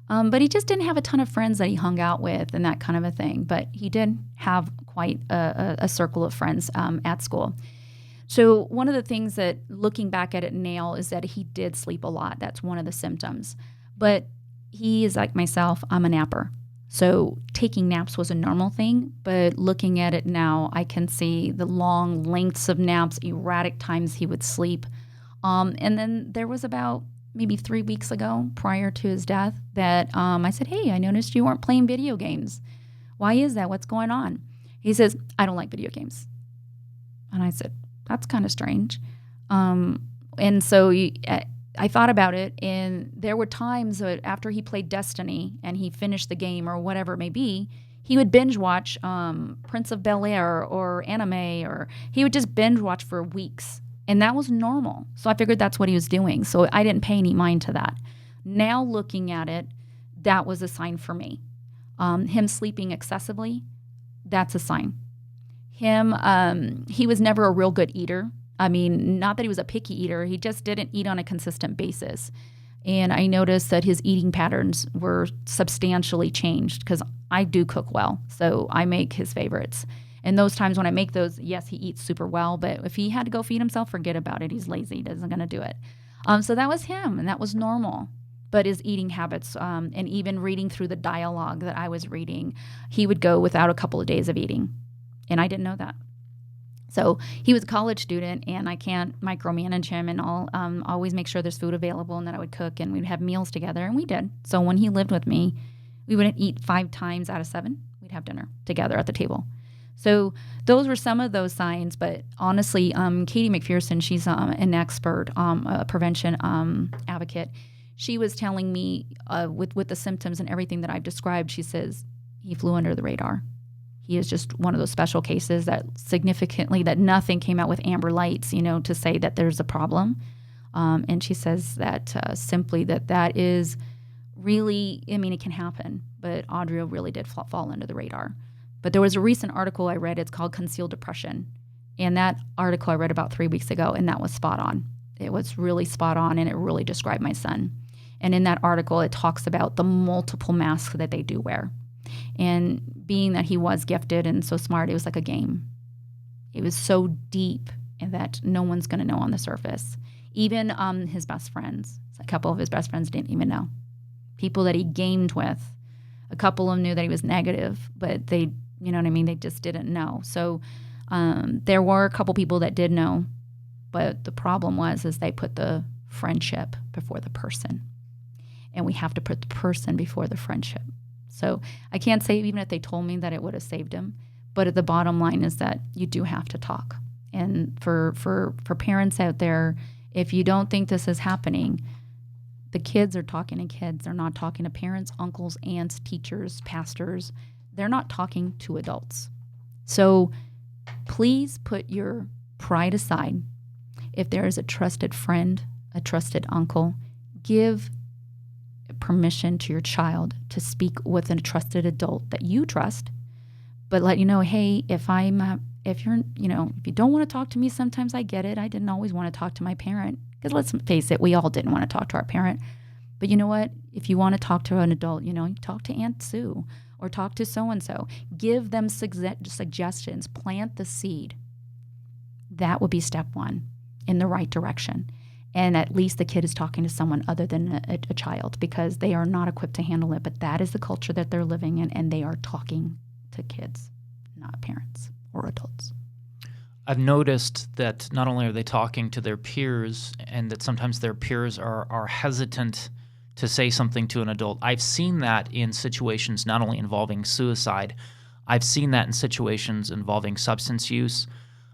But he just didn't have a ton of friends that he hung out with and that kind of a thing. But he did have quite a circle of friends at school. So one of the things that, looking back at it now, is that he did sleep a lot. That's one of the symptoms. But he is like myself. I'm a napper. So taking naps was a normal thing. But looking at it now, I can see the long lengths of naps, erratic times he would sleep. And then there was about maybe 3 weeks ago, prior to his death, that I said, hey, I noticed you weren't playing video games. Why is that? What's going on? He says, I don't like video games. And I said, that's kind of strange. And so I thought about it, and there were times that after he played Destiny and he finished the game or whatever it may be, he would binge watch Prince of Bel-Air or anime, or he would just binge watch for weeks. And that was normal. So I figured that's what he was doing. So I didn't pay any mind to that. Now looking at it, that was a sign for me. Him sleeping excessively, that's a sign. He was never a real good eater. I mean, not that he was a picky eater. He just didn't eat on a consistent basis. And I noticed that his eating patterns were substantially changed, because I do cook well. So I make his favorites. And those times when I make those, yes, he eats super well. But if he had to go feed himself, forget about it. He's lazy. He isn't going to do it. So that was him, and that was normal. But his eating habits, and even reading through the dialogue that I was reading, he would go without a couple of days of eating. And I didn't know that. So he was a college student, and I can't micromanage him, and I'll always make sure there's food available, and that I would cook, and we'd have meals together, and we did. So when he lived with me, we wouldn't eat 5 times out of 7. We'd have dinner together at the table. So those were some of those signs. But honestly, Katie McPherson, she's an expert, a prevention advocate. She was telling me with the symptoms and everything that I've described, she says he flew under the radar. He is just one of those special cases that significantly, that nothing came out with amber lights, to say that there's a problem. And she says that simply that is really, I mean, it can happen, but Adrio really did fall under the radar. But there was a recent article I read, it's called Concealed Depression. And that article I read about 3 weeks ago, and that was spot on. It was really spot on, and it really described my son. And in that article, it talks about the multiple masks that they do wear. And being that he was gifted and so smart, it was like a game. It was so deep that no one's going to know on the surface. Even his best friends, a couple of his best friends didn't even know. People that he gamed with, a couple of them knew that he was negative, but they, they just didn't know. So there were a couple people that did know, but the problem was they put the friendship before the person. And we have to put the person before the friendship. So I can't say even if they told me that it would have saved him, but the bottom line is that you do have to talk. And for parents out there, if you don't think this is happening, the kids are talking to kids. They're not talking to parents, uncles, aunts, teachers, pastors. They're not talking to adults. So please put your pride aside. if there is a trusted friend, a trusted uncle, give permission to your child to speak with a trusted adult that you trust, but let you know, hey, if you don't want to talk to me, sometimes I get it. I didn't always want to talk to my parent, because let's face it, we all didn't want to talk to our parent. But you know what? If you want to talk to an adult, talk to Aunt Sue or talk to so-and-so. Give them suggestions. Plant the seed. That would be step one in the right direction. And at least the kid is talking to someone other than a child, because they are not equipped to handle it. But that is the culture that they're living in, and they are talking to kids, not parents or adults. I've noticed that not only are they talking to their peers, and that sometimes their peers are hesitant to say something to an adult. I've seen that in situations not only involving suicide, I've seen that in situations involving substance use.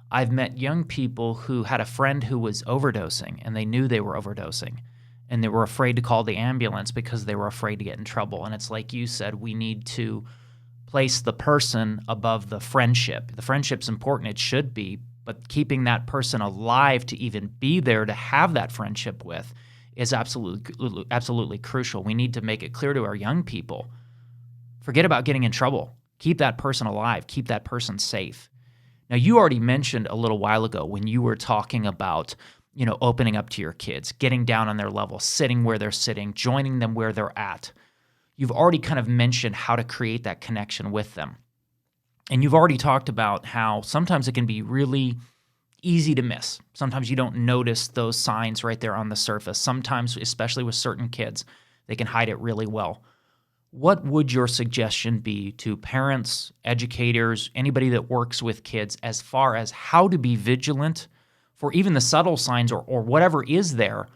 I've met young people who had a friend who was overdosing, and they knew they were overdosing, and they were afraid to call the ambulance because they were afraid to get in trouble. And it's like you said, we need to place the person above the friendship. The friendship's important, it should be, but keeping that person alive to even be there to have that friendship with is absolutely crucial. We need to make it clear to our young people, forget about getting in trouble. Keep that person alive. Keep that person safe. Now, you already mentioned a little while ago when you were talking about, opening up to your kids, getting down on their level, sitting where they're sitting, joining them where they're at. You've already kind of mentioned how to create that connection with them. And you've already talked about how sometimes it can be really easy to miss. Sometimes you don't notice those signs right there on the surface. Sometimes, especially with certain kids, they can hide it really well. What would your suggestion be to parents, educators, anybody that works with kids as far as how to be vigilant for even the subtle signs or whatever is there,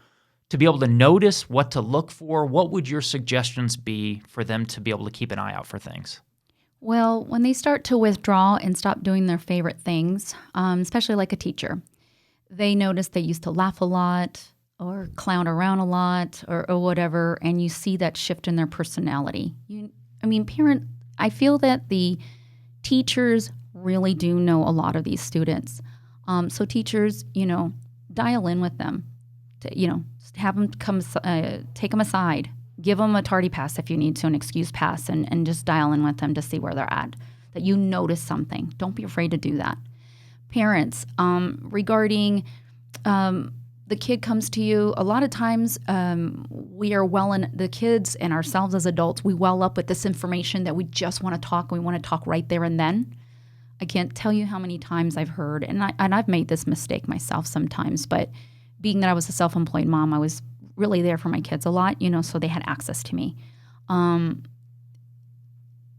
to be able to notice what to look for? What would your suggestions be for them to be able to keep an eye out for things? Well, when they start to withdraw and stop doing their favorite things, especially like a teacher, they notice they used to laugh a lot or clown around a lot or whatever, and you see that shift in their personality. I feel that the teachers really do know a lot of these students. So teachers, dial in with them, have them come, take them aside. Give them a tardy pass if you need to, an excuse pass, and just dial in with them to see where they're at, that you notice something. Don't be afraid to do that. Parents, regarding the kid comes to you, a lot of times we are the kids and ourselves as adults, we well up with this information that we just want to talk. We want to talk right there and then. I can't tell you how many times I've heard, and I've made this mistake myself sometimes, but being that I was a self-employed mom, I was really there for my kids a lot, so they had access to me.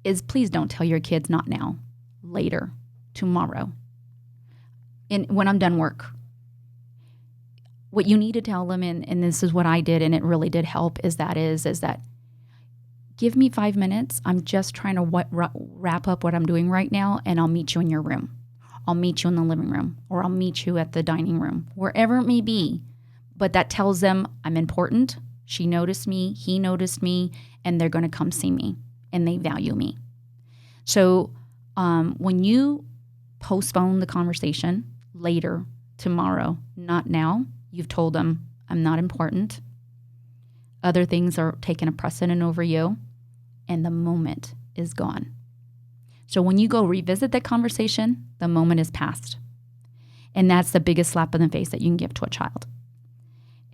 Is please don't tell your kids not now, later, tomorrow, when I'm done work. What you need to tell them, and this is what I did, and it really did help, is that give me 5 minutes. I'm just trying to wrap up what I'm doing right now, and I'll meet you in your room. I'll meet you in the living room, or I'll meet you at the dining room, wherever it may be. But that tells them I'm important. She noticed me, he noticed me, and they're going to come see me, and they value me. So when you postpone the conversation later, tomorrow, not now, you've told them I'm not important. Other things are taking a precedent over you, and the moment is gone. So when you go revisit that conversation, the moment is past. And that's the biggest slap in the face that you can give to a child.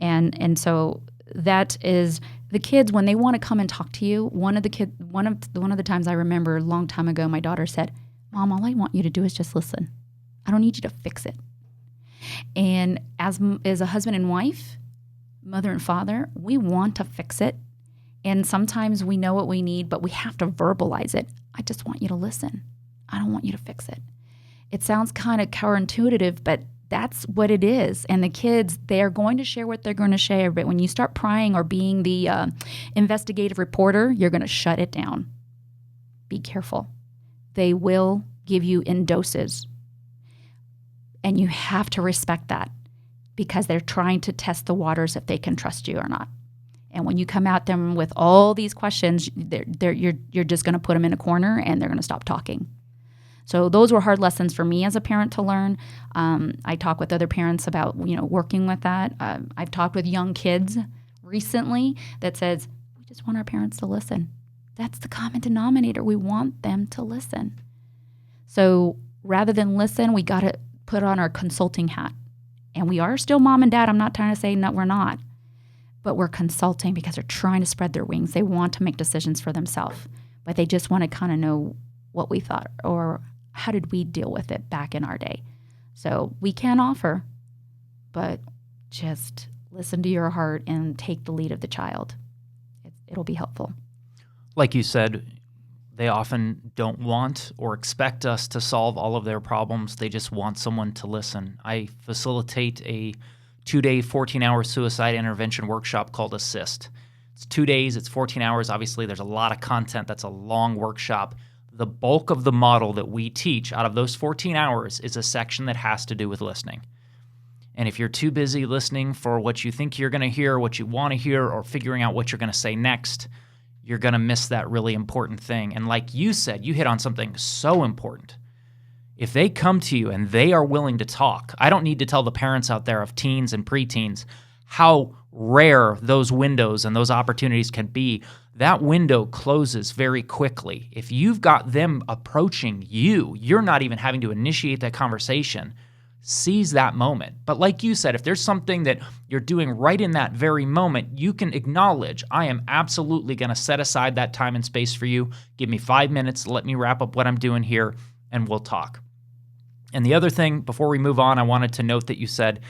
And so that is the kids, when they want to come and talk to you. One of the times I remember a long time ago, my daughter said, "Mom, all I want you to do is just listen. I don't need you to fix it." And as a husband and wife, mother and father, we want to fix it. And sometimes we know what we need, but we have to verbalize it. I just want you to listen. I don't want you to fix it. It sounds kind of counterintuitive, but that's what it is. And the kids, they're going to share what they're going to share. But when you start prying or being the investigative reporter, you're going to shut it down. Be careful. They will give you in doses. And you have to respect that, because they're trying to test the waters if they can trust you or not. And when you come at them with all these questions, you're just going to put them in a corner, and they're going to stop talking. So those were hard lessons for me as a parent to learn. I talk with other parents about, working with that. I've talked with young kids recently that says, we just want our parents to listen. That's the common denominator. We want them to listen. So rather than listen, we got to put on our consulting hat. And we are still mom and dad. I'm not trying to say no, we're not. But we're consulting because they're trying to spread their wings. They want to make decisions for themselves. But they just want to kind of know what we thought or how did we deal with it back in our day. So we can offer, but just listen to your heart and take the lead of the child. It'll be helpful. Like you said, they often don't want or expect us to solve all of their problems. They just want someone to listen. I facilitate a 2-day, 14-hour suicide intervention workshop called ASIST. It's 2 days, it's 14 hours. Obviously, there's a lot of content. That's a long workshop. The bulk of the model that we teach out of those 14 hours is a section that has to do with listening. And if you're too busy listening for what you think you're going to hear, what you want to hear, or figuring out what you're going to say next, you're going to miss that really important thing. And like you said, you hit on something so important. If they come to you and they are willing to talk, I don't need to tell the parents out there of teens and preteens how rare those windows and those opportunities can be. That window closes very quickly. If you've got them approaching you, you're not even having to initiate that conversation. Seize that moment. But like you said, if there's something that you're doing right in that very moment, you can acknowledge, I am absolutely going to set aside that time and space for you. Give me 5 minutes. Let me wrap up what I'm doing here, and we'll talk. And the other thing, before we move on, I wanted to note that you said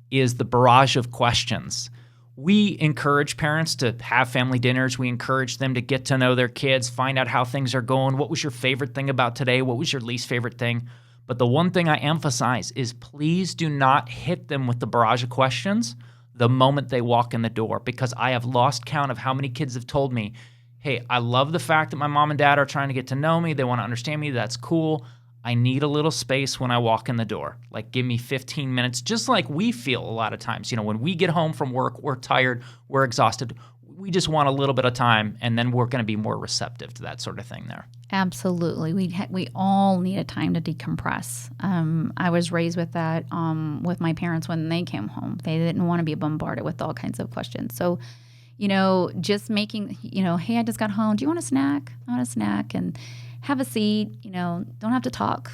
is the barrage of questions. We encourage parents to have family dinners. We encourage them to get to know their kids, find out how things are going. What was your favorite thing about today? What was your least favorite thing? But the one thing I emphasize is please do not hit them with the barrage of questions the moment they walk in the door, because I have lost count of how many kids have told me, hey, I love the fact that my mom and dad are trying to get to know me. They want to understand me. That's cool. I need a little space when I walk in the door. Like, give me 15 minutes, just like we feel a lot of times. When we get home from work, we're tired, we're exhausted. We just want a little bit of time, and then we're going to be more receptive to that sort of thing there. Absolutely. We all need a time to decompress. I was raised with that with my parents when they came home. They didn't want to be bombarded with all kinds of questions. So, just making, hey, I just got home. Do you want a snack? I want a snack. And have a seat, don't have to talk.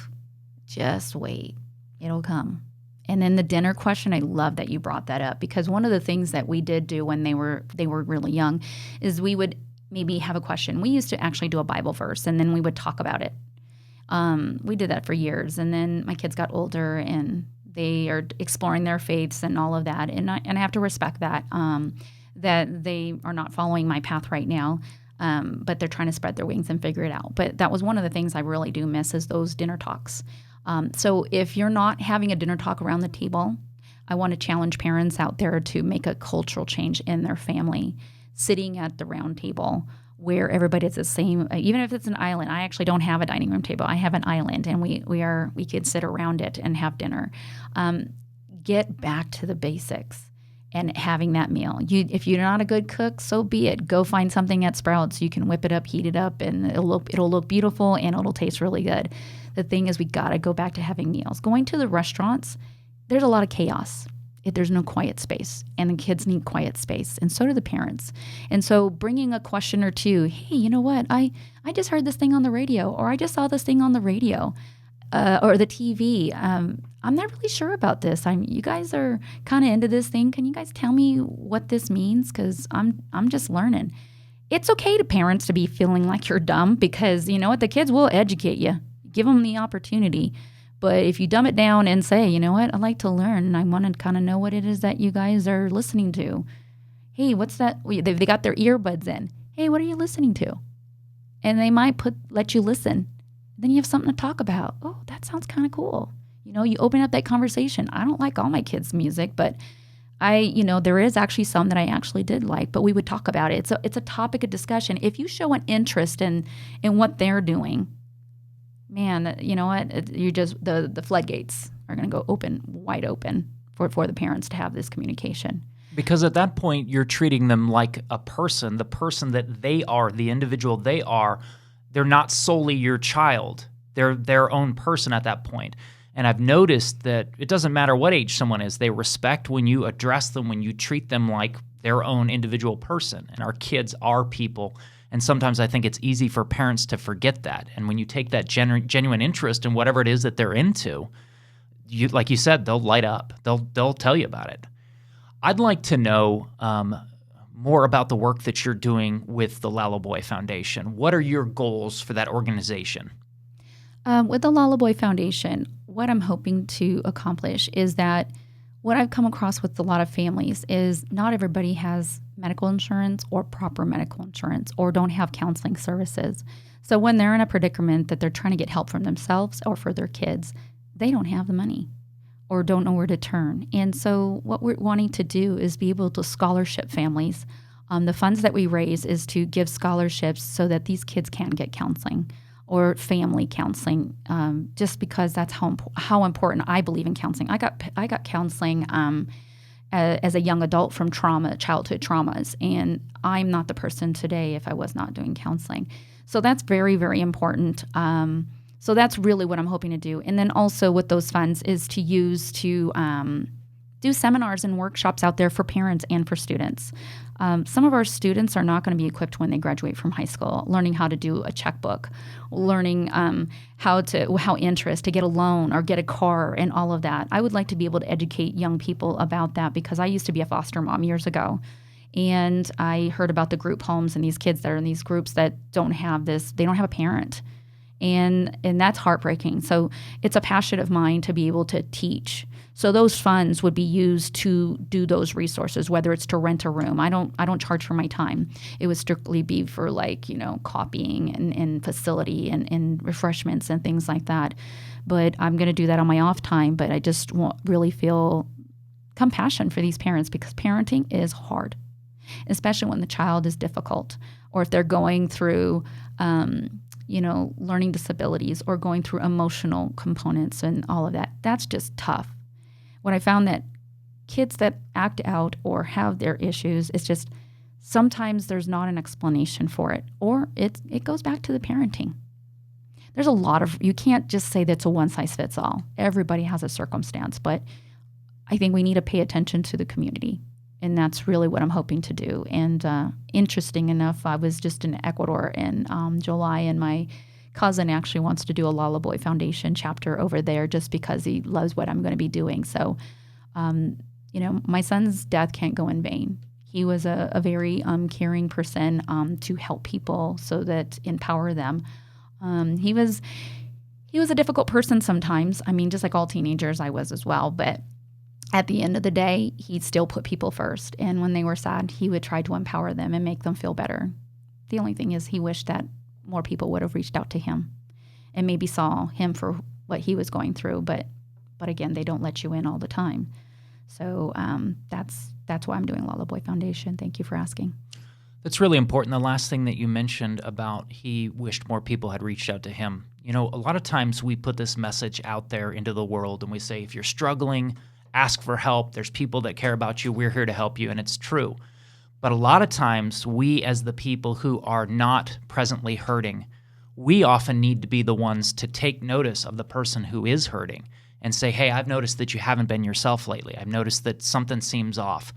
Just wait. It'll come. And then the dinner question, I love that you brought that up, because one of the things that we did do when they were really young is we would maybe have a question. We used to actually do a Bible verse, and then we would talk about it. We did that for years. And then my kids got older, and they are exploring their faiths and all of that. And I have to respect that, that they are not following my path right now. But they're trying to spread their wings and figure it out. But that was one of the things I really do miss is those dinner talks. So if you're not having a dinner talk around the table, I want to challenge parents out there to make a cultural change in their family, sitting at the round table where everybody's the same, even if it's an island. I actually don't have a dining room table. I have an island, and we could sit around it and have dinner. Get back to the basics. And having that meal. If you're not a good cook, so be it. Go find something at Sprouts. You can whip it up, heat it up, and it'll look beautiful, and it'll taste really good. The thing is, we got to go back to having meals. Going to the restaurants, there's a lot of chaos. There's no quiet space, and the kids need quiet space, and so do the parents. And so bringing a question or two, hey, you know what? I just heard this thing on the radio, or I just saw this thing on the radio. Or the TV. I'm not really sure about this. You guys are kind of into this thing. Can you guys tell me what this means? Because I'm just learning. It's okay to parents to be feeling like you're dumb, because you know what? The kids will educate you. Give them the opportunity. But if you dumb it down and say, you know what? I like to learn, and I want to kind of know what it is that you guys are listening to. Hey, what's that? They got their earbuds in. Hey, what are you listening to? And they might let you listen. Then you have something to talk about. Oh, that sounds kind of cool. You open up that conversation. I don't like all my kids' music, but there is actually some that I actually did like, but we would talk about it. It's a topic of discussion. If you show an interest in what they're doing, man, you know what? You just, the floodgates are going to go wide open for the parents to have this communication. Because at that point, you're treating them like a person, the person that they are, the individual they are. They're not solely your child. They're their own person at that point. And I've noticed that it doesn't matter what age someone is, they respect when you address them, when you treat them like their own individual person. And our kids are people. And sometimes I think it's easy for parents to forget that. And when you take that genuine interest in whatever it is that they're into, like you said, they'll light up. They'll tell you about it. I'd like to know more about the work that you're doing with the Lullaby Foundation. What are your goals for that organization? With the Lullaby Foundation, what I'm hoping to accomplish is that what I've come across with a lot of families is not everybody has medical insurance or proper medical insurance or don't have counseling services. So when they're in a predicament that they're trying to get help from themselves or for their kids, they don't have the money or don't know where to turn. And so what we're wanting to do is be able to scholarship families. The funds that we raise is to give scholarships so that these kids can get counseling or family counseling, just because that's how important I believe in counseling. I got counseling as a young adult from childhood traumas, and I'm not the person today if I was not doing counseling. So that's very, very important. So that's really what I'm hoping to do. And then also with those funds is to use to do seminars and workshops out there for parents and for students. Some of our students are not going to be equipped when they graduate from high school, learning how to do a checkbook, learning how interest, to get a loan or get a car and all of that. I would like to be able to educate young people about that because I used to be a foster mom years ago. And I heard about the group homes and these kids that are in these groups that don't have this, they don't have a parent. And that's heartbreaking. So it's a passion of mine to be able to teach. So those funds would be used to do those resources, whether it's to rent a room. I don't charge for my time. It would strictly be for copying and facility and refreshments and things like that. But I'm going to do that on my off time. But I just really feel compassion for these parents because parenting is hard, especially when the child is difficult or if they're going through learning disabilities or going through emotional components and all of that. That's just tough. What I found that kids that act out or have their issues, it's just sometimes there's not an explanation for it, or it goes back to the parenting. There's a lot of, you can't just say that's a one size fits all. Everybody has a circumstance, but I think we need to pay attention to the community. And that's really what I'm hoping to do. And interesting enough, I was just in Ecuador in July, and my cousin actually wants to do a Lullaby Foundation chapter over there just because he loves what I'm going to be doing. So, my son's death can't go in vain. He was a very caring person to help people so that empower them. He was a difficult person sometimes. I mean, just like all teenagers, I was as well. But at the end of the day, he still put people first. And when they were sad, he would try to empower them and make them feel better. The only thing is he wished that more people would have reached out to him and maybe saw him for what he was going through. But again, they don't let you in all the time. So that's why I'm doing Lullaby Foundation. Thank you for asking. That's really important. The last thing that you mentioned about he wished more people had reached out to him. A lot of times we put this message out there into the world and we say, if you're struggling, ask for help. There's people that care about you. We're here to help you. And it's true. But a lot of times we, as the people who are not presently hurting, we often need to be the ones to take notice of the person who is hurting and say, hey, I've noticed that you haven't been yourself lately. I've noticed that something seems off.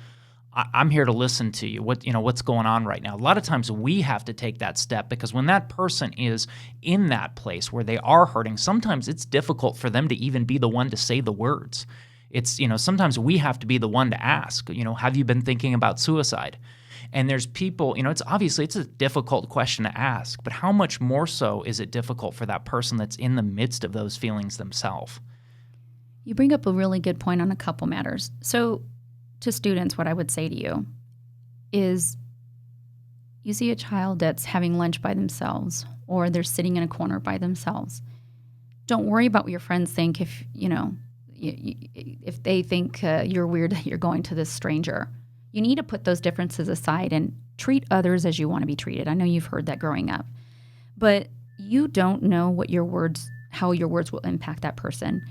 I'm here to listen to you. What's going on right now? A lot of times we have to take that step because when that person is in that place where they are hurting, sometimes it's difficult for them to even be the one to say the words. It's, sometimes we have to be the one to ask, have you been thinking about suicide? And there's people, it's a difficult question to ask, but how much more so is it difficult for that person that's in the midst of those feelings themselves? You bring up a really good point on a couple matters. So to students, what I would say to you is you see a child that's having lunch by themselves or they're sitting in a corner by themselves. Don't worry about what your friends think if they think you're weird that you're going to this stranger. You need to put those differences aside and treat others as you want to be treated. I know you've heard that growing up. But you don't know how your words will impact that person.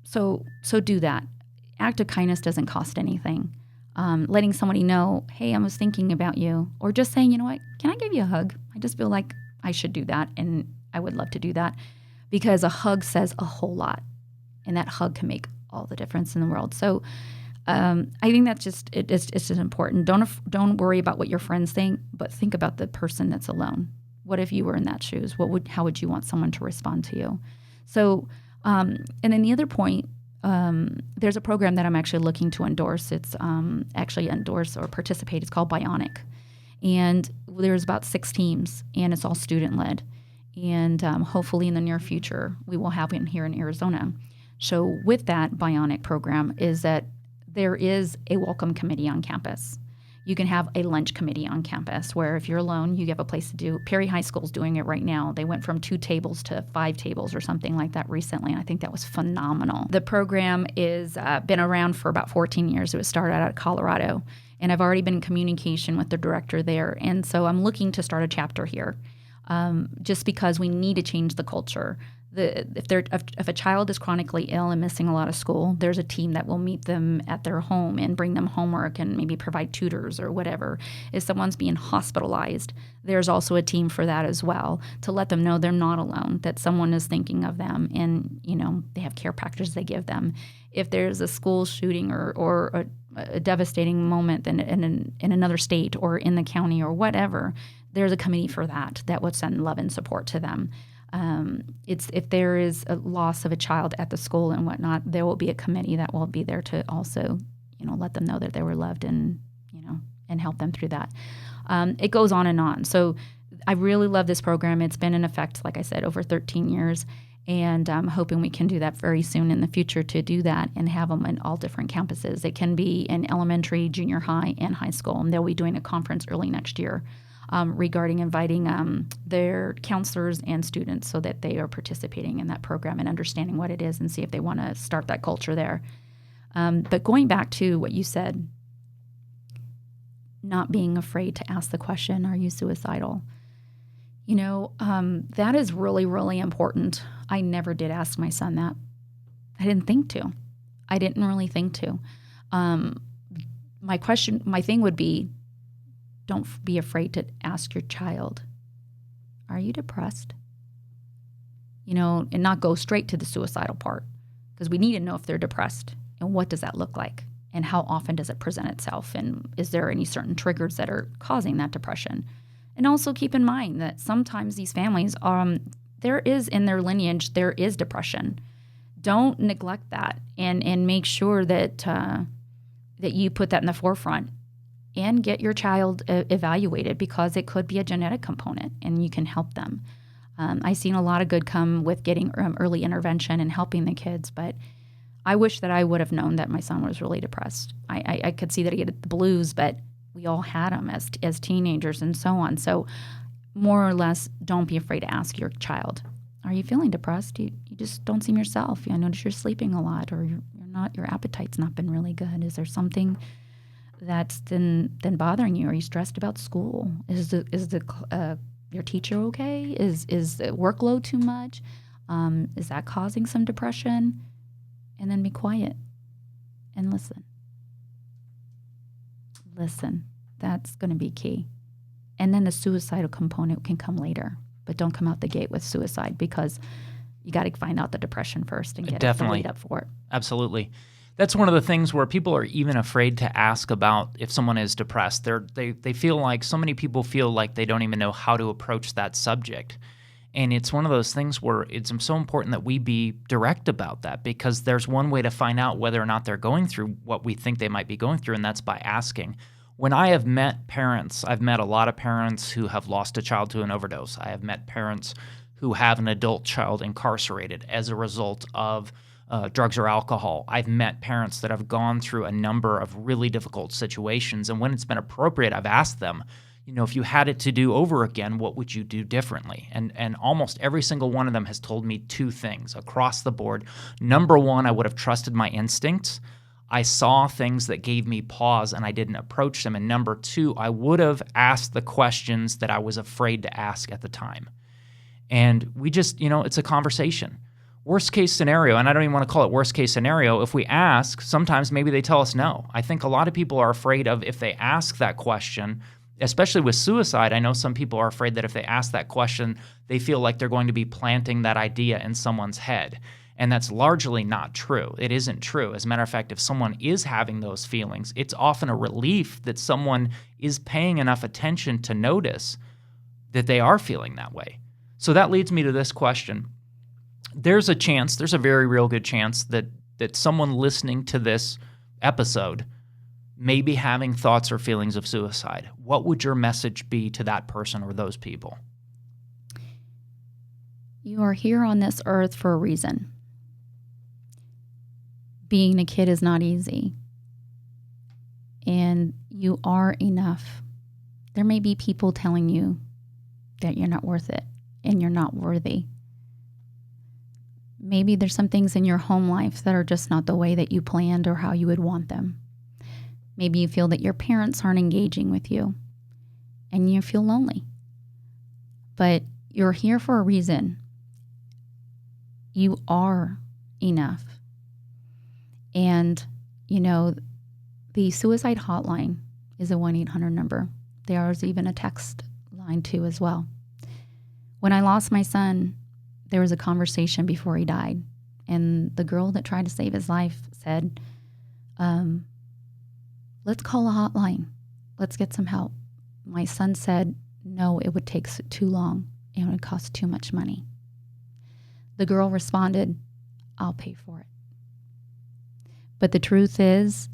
So do that. Act of kindness doesn't cost anything. Letting somebody know, hey, I was thinking about you. Or just saying, you know what, can I give you a hug? I just feel like I should do that, and I would love to do that. because a hug says a whole lot, and that hug can make all the difference in the world. So I think that's it's just important. Don't worry about what your friends think, but think about the person that's alone. What if you were in that shoes? How would you want someone to respond to you? So, and then the other point, there's a program that I'm actually looking to endorse. It's actually endorse or participate. It's called Bionic. And there's about 6 teams, and it's all student-led. And hopefully in the near future, we will have it here in Arizona. So with that Bionic program is that there is a welcome committee on campus. You can have a lunch committee on campus where if you're alone, you have a place to do. Perry High School's doing it right now. They went from 2 tables to 5 tables or something like that recently, and I think that was phenomenal. The program is been around for about 14 years. It was started out of Colorado, and I've already been in communication with the director there, and so I'm looking to start a chapter here just because we need to change the culture. If a child is chronically ill and missing a lot of school, there's a team that will meet them at their home and bring them homework and maybe provide tutors or whatever. If someone's being hospitalized, there's also a team for that as well, to let them know they're not alone, that someone is thinking of them, and they have care packages they give them. If there's a school shooting or a devastating moment in another state or in the county or whatever, there's a committee for that would send love and support to them. If there is a loss of a child at the school and whatnot, there will be a committee that will be there to also, let them know that they were loved and help them through that. It goes on and on. So I really love this program. It's been in effect, like I said, over 13 years, and I'm hoping we can do that very soon in the future to do that and have them in all different campuses. It can be in elementary, junior high, and high school, and they'll be doing a conference early next year. Regarding inviting their counselors and students so that they are participating in that program and understanding what it is and see if they want to start that culture there. But going back to what you said, not being afraid to ask the question, are you suicidal? That is really, really important. I never did ask my son that. I didn't think to. I didn't really think to. My thing would be, don't be afraid to ask your child, are you depressed? And not go straight to the suicidal part, because we need to know if they're depressed and what does that look like and how often does it present itself, and is there any certain triggers that are causing that depression. And also keep in mind that sometimes these families, there is in their lineage, there is depression. Don't neglect that, and make sure that that you put that in the forefront. And get your child evaluated, because it could be a genetic component and you can help them. I've seen a lot of good come with getting early intervention and helping the kids, but I wish that I would have known that my son was really depressed. I could see that he had the blues, but we all had them as teenagers and so on. So more or less, don't be afraid to ask your child, are you feeling depressed? You just don't seem yourself. I notice you're sleeping a lot, or your appetite's not been really good. Is there something that's been bothering you? Are you stressed about school? Is your teacher okay? Is the workload too much? Is that causing some depression? And then be quiet and listen. Listen. That's going to be key. And then the suicidal component can come later, but don't come out the gate with suicide, because you got to find out the depression first and get the lead up for it. Absolutely. That's one of the things where people are even afraid to ask about if someone is depressed. They feel like, so many people feel like they don't even know how to approach that subject. And it's one of those things where it's so important that we be direct about that, because there's one way to find out whether or not they're going through what we think they might be going through, and that's by asking. When I have met parents, I've met a lot of parents who have lost a child to an overdose. I have met parents who have an adult child incarcerated as a result of drugs or alcohol. I've met parents that have gone through a number of really difficult situations, and when it's been appropriate, I've asked them, if you had it to do over again, what would you do differently? And almost every single one of them has told me 2 things across the board. Number 1, I would have trusted my instincts. I saw things that gave me pause and I didn't approach them. And number 2, I would have asked the questions that I was afraid to ask at the time. And we just, it's a conversation. Worst case scenario, and I don't even want to call it worst case scenario, if we ask, sometimes maybe they tell us no. I think a lot of people are afraid of, if they ask that question, especially with suicide, I know some people are afraid that if they ask that question, they feel like they're going to be planting that idea in someone's head. And that's largely not true. It isn't true. As a matter of fact, if someone is having those feelings, it's often a relief that someone is paying enough attention to notice that they are feeling that way. So that leads me to this question. There's a very real good chance that someone listening to this episode may be having thoughts or feelings of suicide. What would your message be to that person or those people? You are here on this earth for a reason. Being a kid is not easy. And you are enough. There may be people telling you that you're not worth it and you're not worthy. Maybe there's some things in your home life that are just not the way that you planned or how you would want them. Maybe you feel that your parents aren't engaging with you and you feel lonely. But you're here for a reason. You are enough. And, the suicide hotline is a 1-800 number. There's even a text line too as well. When I lost my son, there was a conversation before he died. And the girl that tried to save his life said, let's call a hotline. Let's get some help. My son said, no, it would take too long and it would cost too much money. The girl responded, I'll pay for it. But the truth is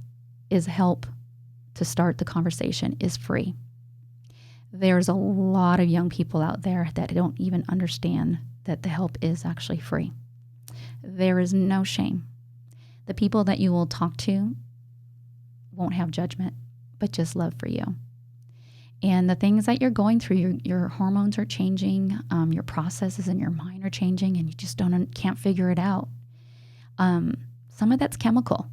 help to start the conversation is free. There's a lot of young people out there that don't even understand that the help is actually free. There is no shame. The people that you will talk to won't have judgment, but just love for you. And the things that you're going through, your hormones are changing, your processes in your mind are changing, and you just can't figure it out. Some of that's chemical,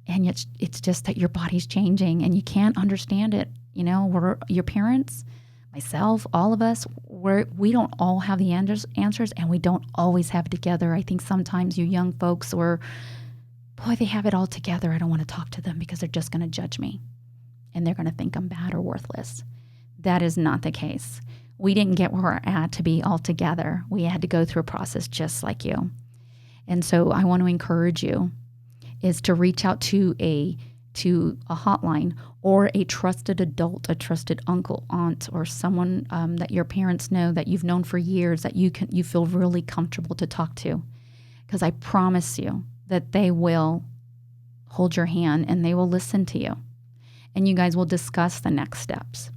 and it's just that your body's changing, and you can't understand it. Your parents, myself, all of us, we don't all have the answers, and we don't always have it together. I think sometimes you young folks, they have it all together. I don't want to talk to them because they're just going to judge me, and they're going to think I'm bad or worthless. That is not the case. We didn't get where we're at to be all together. We had to go through a process just like you. And so I want to encourage you is to reach out to a hotline or a trusted adult, a trusted uncle, aunt, or someone that your parents know that you've known for years that you feel really comfortable to talk to. Because I promise you that they will hold your hand and they will listen to you. And you guys will discuss the next steps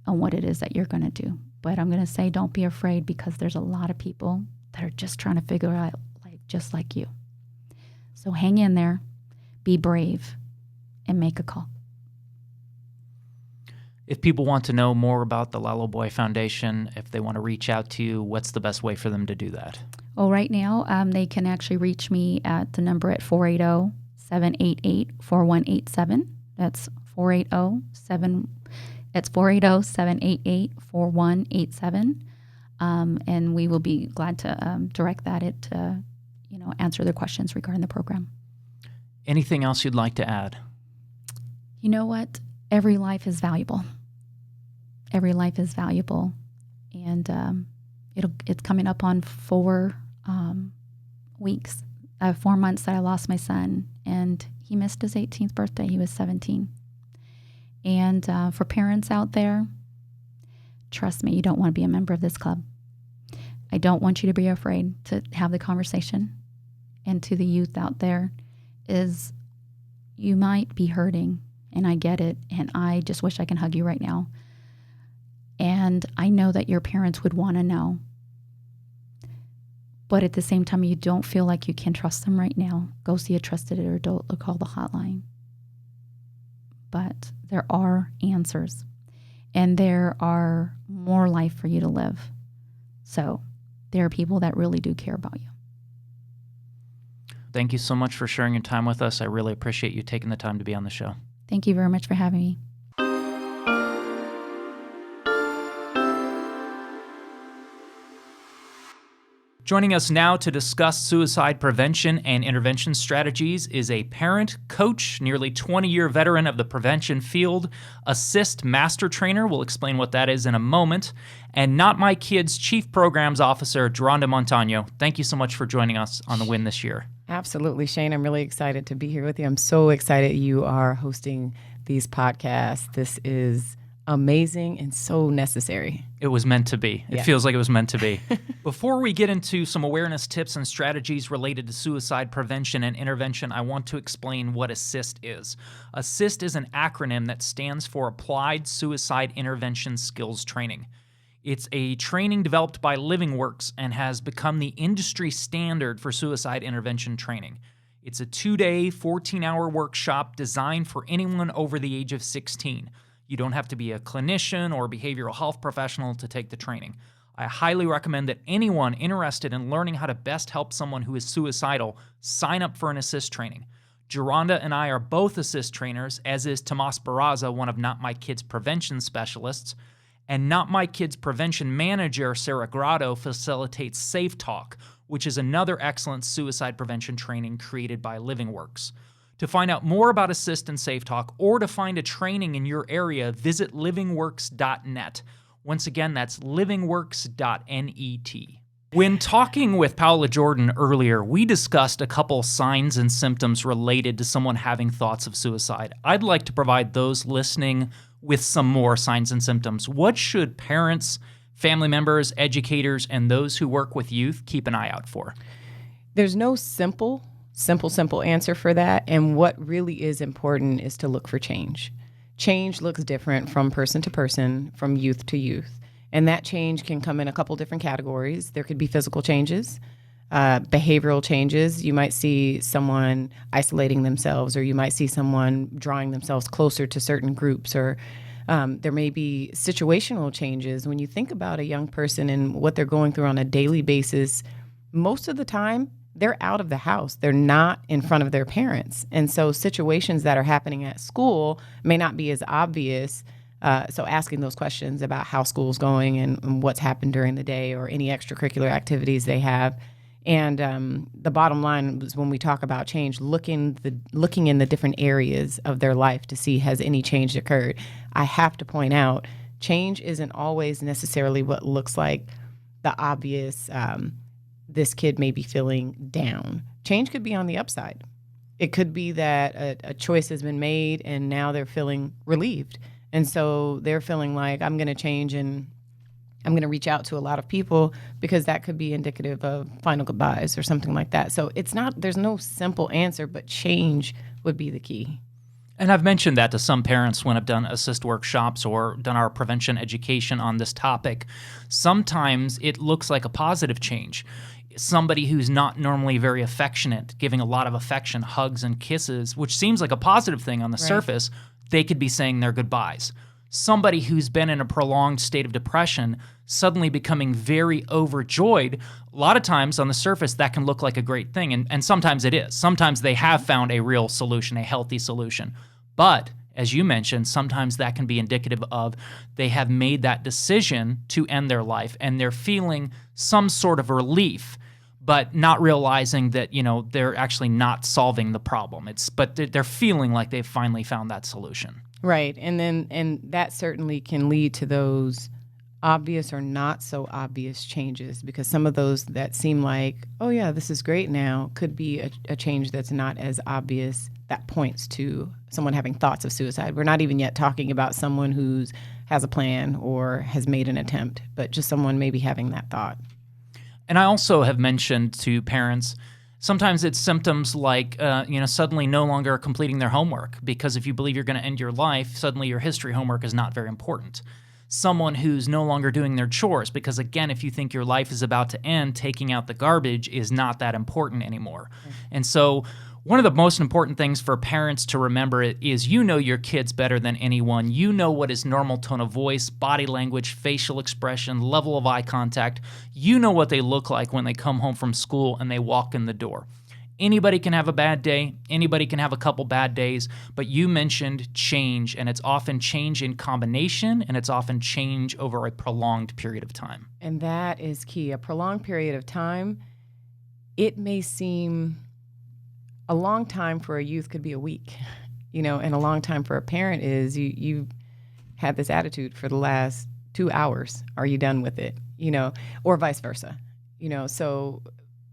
on what it is that you're going to do. But I'm going to say don't be afraid, because there's a lot of people that are just trying to figure out life just like you. So hang in there, be brave, and make a call. If people want to know more about the Lullaby Foundation, if they want to reach out to you, what's the best way for them to do that? Well, right now, they can actually reach me at the number at 480-788-4187. That's 480-788-4187. And we will be glad to direct that answer their questions regarding the program. Anything else you'd like to add? You know what? Every life is valuable. Every life is valuable. And it's coming up on 4 weeks, 4 months that I lost my son. And he missed his 18th birthday. He was 17. And for parents out there, trust me, you don't want to be a member of this club. I don't want you to be afraid to have the conversation. And to the youth out there is, you might be hurting, and I get it, and I just wish I can hug you right now. And I know that your parents would want to know. But at the same time, you don't feel like you can trust them right now, go see a trusted adult or call the hotline. But there are answers, and there are more life for you to live. So there are people that really do care about you. Thank you so much for sharing your time with us. I really appreciate you taking the time to be on the show. Thank you very much for having me. Joining us now to discuss suicide prevention and intervention strategies is a parent, coach, nearly 20-year veteran of the prevention field, ASIST master trainer. We'll explain what that is in a moment. And notMYkid's Chief Programs Officer, Joronda Montaño. Thank you so much for joining us on the Win this year. Absolutely, Shane. I'm really excited to be here with you. I'm so excited you are hosting these podcasts. This is amazing and so necessary. It was meant to be. It Yeah. feels like it was meant to be. Before we get into some awareness tips and strategies related to suicide prevention and intervention, I want to explain what ASIST is. ASIST is an acronym that stands for Applied Suicide Intervention Skills Training. It's a training developed by LivingWorks and has become the industry standard for suicide intervention training. It's a 2-day, 14-hour workshop designed for anyone over the age of 16. You don't have to be a clinician or behavioral health professional to take the training. I highly recommend that anyone interested in learning how to best help someone who is suicidal sign up for an ASIST training. Joronda and I are both ASIST trainers, as is Tomas Barraza, one of notMYkid's prevention specialists. And notMYkid's prevention manager, Sarah Grotto, facilitates Safe Talk, which is another excellent suicide prevention training created by LivingWorks. To find out more about ASIST and Safe Talk, or to find a training in your area, visit livingworks.net. Once again, that's livingworks.net. When talking with Paolla Jordan earlier, we discussed a couple signs and symptoms related to someone having thoughts of suicide. I'd like to provide those listening with some more signs and symptoms. What should parents, family members, educators, and those who work with youth keep an eye out for? There's no simple answer for that. And what really is important is to look for change. Change looks different from person to person, from youth to youth. And that change can come in a couple different categories. There could be physical changes, behavioral changes. You might see someone isolating themselves, or you might see someone drawing themselves closer to certain groups, or there may be situational changes. When you think about a young person and what they're going through on a daily basis, most of the time, they're out of the house. They're not in front of their parents. And so situations that are happening at school may not be as obvious. So asking those questions about how school's going and what's happened during the day, or any extracurricular activities they have. And the bottom line is, when we talk about change, looking in the different areas of their life to see, has any change occurred. I have to point out, change isn't always necessarily what looks like the obvious, this kid may be feeling down. Change could be on the upside. It could be that a choice has been made and now they're feeling relieved. And so they're feeling like, I'm going to change and I'm going to reach out to a lot of people, because that could be indicative of final goodbyes or something like that. So there's no simple answer, but change would be the key. And I've mentioned that to some parents when I've done ASIST workshops or done our prevention education on this topic. Sometimes it looks like a positive change. Somebody who's not normally very affectionate, giving a lot of affection, hugs and kisses, which seems like a positive thing on the surface, they could be saying their goodbyes. Somebody who's been in a prolonged state of depression suddenly becoming very overjoyed, a lot of times on the surface that can look like a great thing, and sometimes it is. Sometimes they have found a real solution, a healthy solution. But as you mentioned, sometimes that can be indicative of they have made that decision to end their life and they're feeling some sort of relief, but not realizing that, they're actually not solving the problem. But they're feeling like they've finally found that solution. Right. And that certainly can lead to those obvious or not so obvious changes, because some of those that seem like, oh yeah, this is great now, could be a change that's not as obvious, that points to someone having thoughts of suicide. We're not even yet talking about someone who has a plan or has made an attempt, but just someone maybe having that thought. And I also have mentioned to parents, sometimes it's symptoms like, suddenly no longer completing their homework, because if you believe you're going to end your life, suddenly your history homework is not very important. Someone who's no longer doing their chores, because again, if you think your life is about to end, taking out the garbage is not that important anymore. And so one of the most important things for parents to remember is your kids better than anyone. You know what is normal tone of voice, body language, facial expression, level of eye contact. You know what they look like when they come home from school and they walk in the door. Anybody can have a bad day. Anybody can have a couple bad days. But you mentioned change, and it's often change in combination, and it's often change over a prolonged period of time. And that is key. A prolonged period of time, it may seem a long time for a youth could be a week, and a long time for a parent is you had this attitude for the last 2 hours. Are you done with it? Or vice versa. So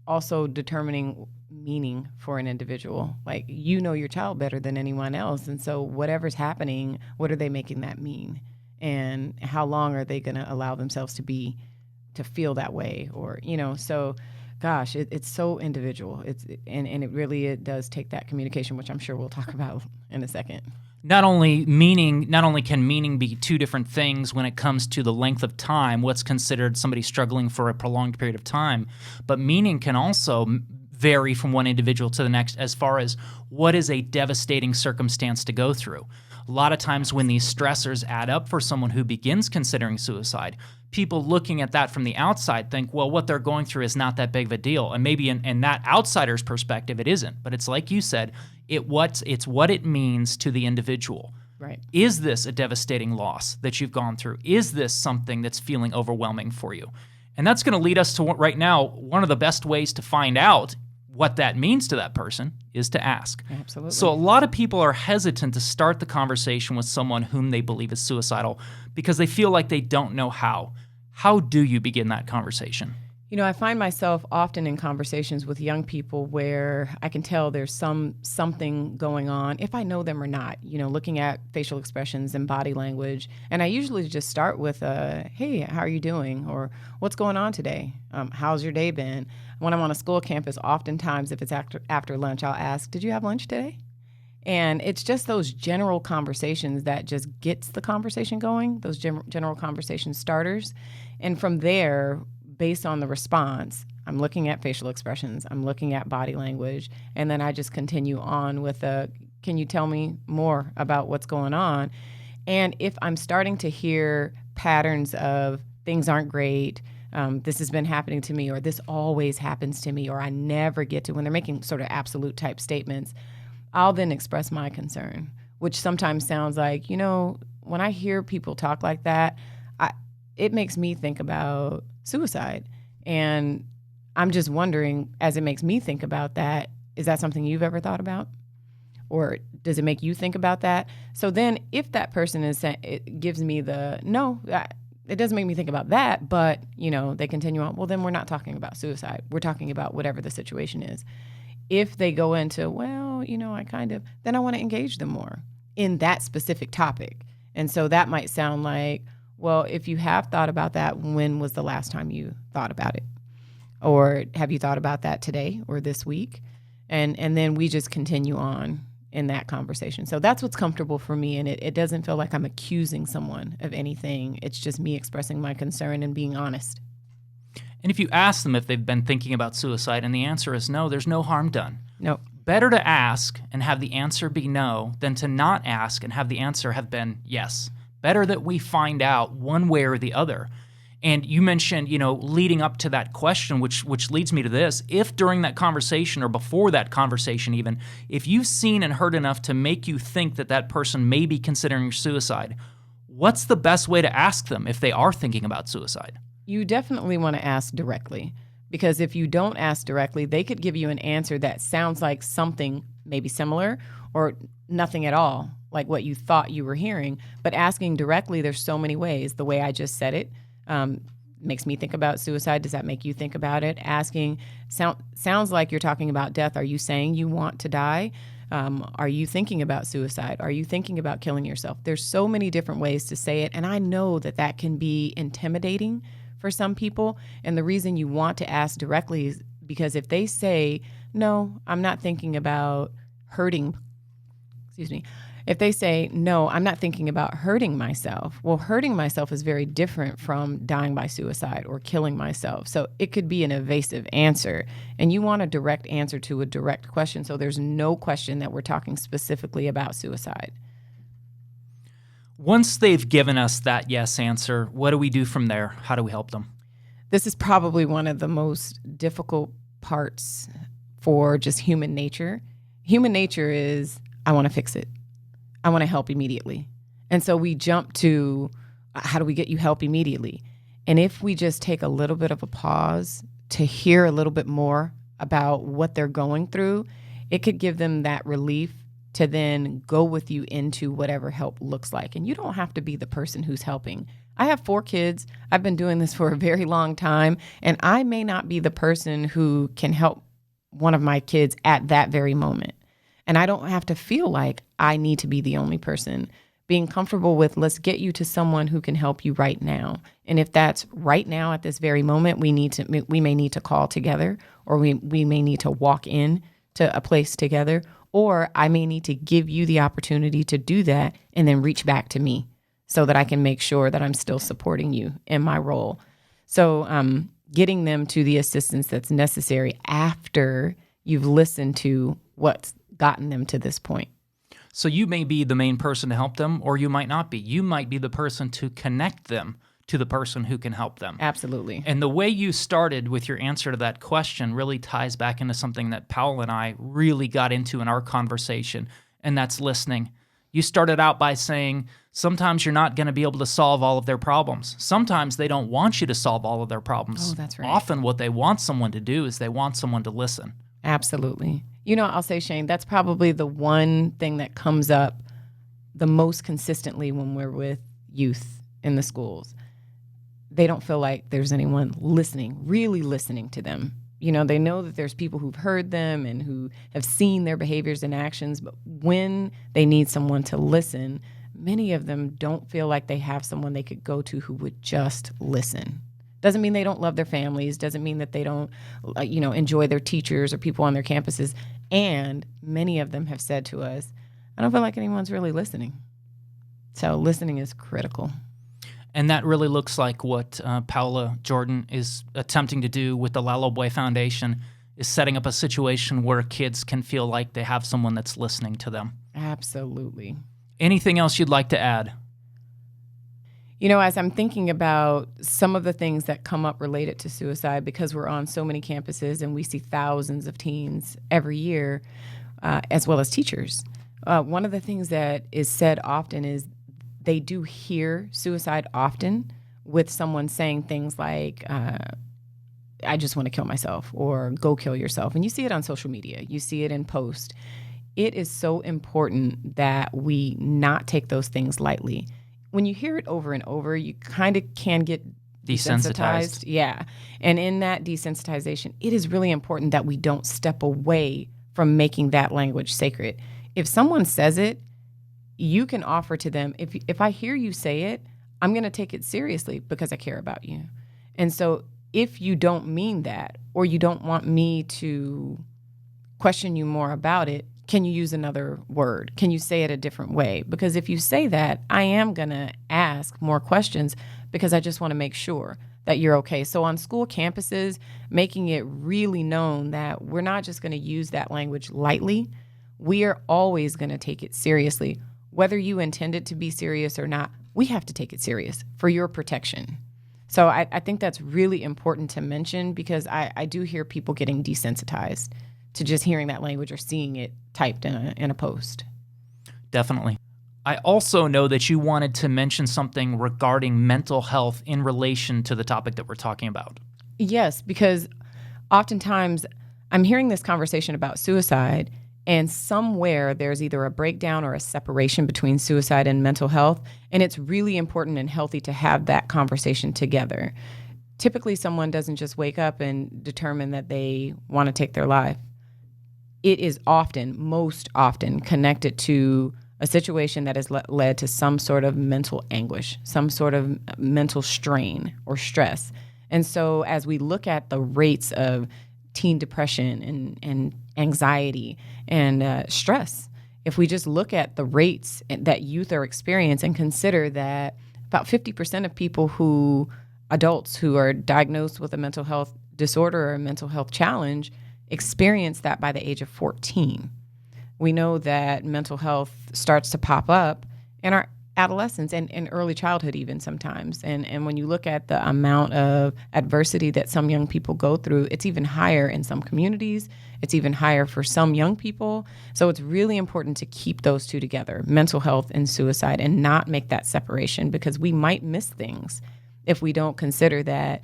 also determining meaning for an individual. Like, your child better than anyone else. And so whatever's happening, what are they making that mean? And how long are they going to allow themselves to feel that way? Or, so gosh, it's so individual. It does take that communication, which I'm sure we'll talk about in a second. Not only can meaning be two different things when it comes to the length of time, what's considered somebody struggling for a prolonged period of time, but meaning can also vary from one individual to the next as far as what is a devastating circumstance to go through. A lot of times when these stressors add up for someone who begins considering suicide, people looking at that from the outside think, well, what they're going through is not that big of a deal. And maybe in that outsider's perspective, it isn't. But it's like you said, it's what it means to the individual. Right. Is this a devastating loss that you've gone through? Is this something that's feeling overwhelming for you? And that's going to lead us to right now, one of the best ways to find out what that means to that person is to ask. Absolutely. So a lot of people are hesitant to start the conversation with someone whom they believe is suicidal because they feel like they don't know how. How do you begin that conversation? I find myself often in conversations with young people where I can tell there's something going on, if I know them or not, looking at facial expressions and body language. And I usually just start with, hey, how are you doing? Or what's going on today? How's your day been? When I'm on a school campus, oftentimes if it's after lunch, I'll ask, did you have lunch today? And it's just those general conversations that just gets the conversation going, those general conversation starters. And from there, based on the response, I'm looking at facial expressions, I'm looking at body language, and then I just continue on with can you tell me more about what's going on? And if I'm starting to hear patterns of things aren't great, this has been happening to me, or this always happens to me, or I never get to, when they're making sort of absolute type statements, I'll then express my concern, which sometimes sounds like, when I hear people talk like that, it makes me think about suicide. And I'm just wondering, as it makes me think about that, is that something you've ever thought about? Or does it make you think about that? So then if that person is saying, it gives me it doesn't make me think about that, but, they continue on, well, then we're not talking about suicide. We're talking about whatever the situation is. If they go into, well, then I want to engage them more in that specific topic. And so that might sound like, well, if you have thought about that, when was the last time you thought about it? Or have you thought about that today or this week? And then we just continue on in that conversation. So that's what's comfortable for me. And it doesn't feel like I'm accusing someone of anything. It's just me expressing my concern and being honest. And if you ask them if they've been thinking about suicide and the answer is no, there's no harm done. No. Better to ask and have the answer be no than to not ask and have the answer have been yes. Better that we find out one way or the other. And you mentioned, leading up to that question, which leads me to this. If during that conversation or before that conversation even, if you've seen and heard enough to make you think that person may be considering suicide, what's the best way to ask them if they are thinking about suicide? You definitely want to ask directly, because if you don't ask directly, they could give you an answer that sounds like something maybe similar or nothing at all, like what you thought you were hearing. But asking directly, there's so many ways. The way I just said it makes me think about suicide. Does that make you think about it? Asking sounds like you're talking about death. Are you saying you want to die? Are you thinking about suicide? Are you thinking about killing yourself? There's so many different ways to say it. And I know that can be intimidating for some people. And the reason you want to ask directly is because if they say, no, I'm not thinking about hurting, if they say, no, I'm not thinking about hurting myself, well, hurting myself is very different from dying by suicide or killing myself. So it could be an evasive answer. And you want a direct answer to a direct question. So there's no question that we're talking specifically about suicide. Once they've given us that yes answer, what do we do from there? How do we help them? This is probably one of the most difficult parts for just human nature. Human nature is, I want to fix it. I want to help immediately. And so we jump to, how do we get you help immediately? And if we just take a little bit of a pause to hear a little bit more about what they're going through, it could give them that relief to then go with you into whatever help looks like. And you don't have to be the person who's helping. I have 4 kids. I've been doing this for a very long time, and I may not be the person who can help one of my kids at that very moment. And I don't have to feel like I need to be the only person. Being comfortable with, let's get you to someone who can help you right now. And if that's right now at this very moment, we may need to call together, or we may need to walk in to a place together, or I may need to give you the opportunity to do that and then reach back to me so that I can make sure that I'm still supporting you in my role. So getting them to the assistance that's necessary after you've listened to what's gotten them to this point. So you may be the main person to help them, or you might not be. You might be the person to connect them to the person who can help them. Absolutely. And the way you started with your answer to that question really ties back into something that Paolla and I really got into in our conversation, and that's listening. You started out by saying sometimes you're not going to be able to solve all of their problems. Sometimes they don't want you to solve all of their problems. Oh, that's right. Often what they want someone to do is they want someone to listen. Absolutely. You know, I'll say, Shane, that's probably the one thing that comes up the most consistently when we're with youth in the schools. They don't feel like there's anyone listening, really listening to them. You know, they know that there's people who've heard them and who have seen their behaviors and actions, but when they need someone to listen, many of them don't feel like they have someone they could go to who would just listen. Doesn't mean they don't love their families, doesn't mean that they don't, enjoy their teachers or people on their campuses. And many of them have said to us, I don't feel like anyone's really listening. So listening is critical. And that really looks like what Paolla Jordan is attempting to do with the Lullaby Foundation, is setting up a situation where kids can feel like they have someone that's listening to them. Absolutely. Anything else you'd like to add? You know, as I'm thinking about some of the things that come up related to suicide, because we're on so many campuses and we see thousands of teens every year, as well as teachers, one of the things that is said often is they do hear suicide often with someone saying things like, I just want to kill myself, or go kill yourself. And you see it on social media. You see it in posts. It is so important that we not take those things lightly. When you hear it over and over, you kind of can get desensitized. Yeah. And in that desensitization, it is really important that we don't step away from making that language sacred. If someone says it, you can offer to them, if I hear you say it, I'm going to take it seriously because I care about you. And so if you don't mean that, or you don't want me to question you more about it, can you use another word? Can you say it a different way? Because if you say that, I am going to ask more questions because I just want to make sure that you're okay. So on school campuses, making it really known that we're not just going to use that language lightly. We are always going to take it seriously. Whether you intend it to be serious or not, we have to take it serious for your protection. So I think that's really important to mention, because I do hear people getting desensitized to just hearing that language or seeing it typed in a post. Definitely. I also know that you wanted to mention something regarding mental health in relation to the topic that we're talking about. Yes, because oftentimes I'm hearing this conversation about suicide, and somewhere there's either a breakdown or a separation between suicide and mental health, and it's really important and healthy to have that conversation together. Typically, someone doesn't just wake up and determine that they want to take their life. It is most often connected to a situation that has led to some sort of mental anguish, some sort of mental strain or stress. And so as we look at the rates of teen depression and anxiety and stress, if we just look at the rates that youth are experiencing and consider that about 50% of adults who are diagnosed with a mental health disorder or a mental health challenge experience that by the age of 14. We know that mental health starts to pop up in our adolescence and early childhood even sometimes. And when you look at the amount of adversity that some young people go through, it's even higher in some communities It's even higher for some young people. So it's really important to keep those two together, mental health and suicide, and not make that separation, because we might miss things if we don't consider that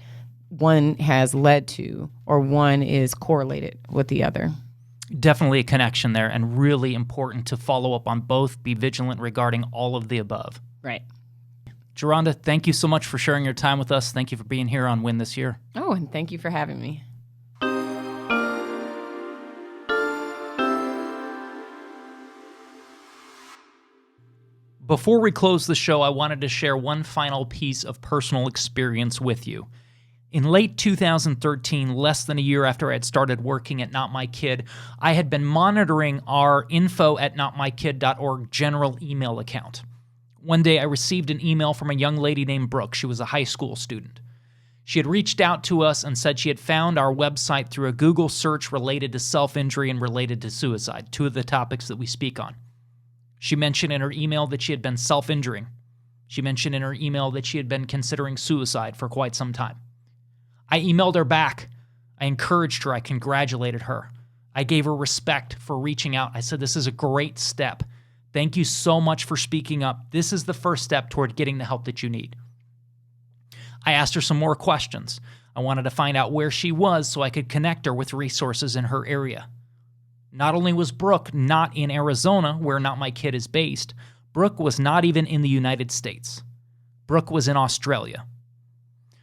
one has led to or one is correlated with the other. Definitely a connection there, and really important to follow up on both, be vigilant regarding all of the above. Right. Joronda, thank you so much for sharing your time with us. Thank you for being here on Win This Year. Oh, and thank you for having me. Before we close the show, I wanted to share one final piece of personal experience with you. In late 2013, less than a year after I had started working at notMYkid, I had been monitoring our info@notmykid.org general email account. One day I received an email from a young lady named Brooke. She was a high school student. She had reached out to us and said she had found our website through a Google search related to self-injury and related to suicide, two of the topics that we speak on. She mentioned in her email that she had been self-injuring. She mentioned in her email that she had been considering suicide for quite some time. I emailed her back. I encouraged her. I congratulated her. I gave her respect for reaching out. I said, this is a great step. Thank you so much for speaking up. This is the first step toward getting the help that you need. I asked her some more questions. I wanted to find out where she was so I could connect her with resources in her area. Not only was Brooke not in Arizona, where notMYkid is based, Brooke was not even in the United States. Brooke was in Australia.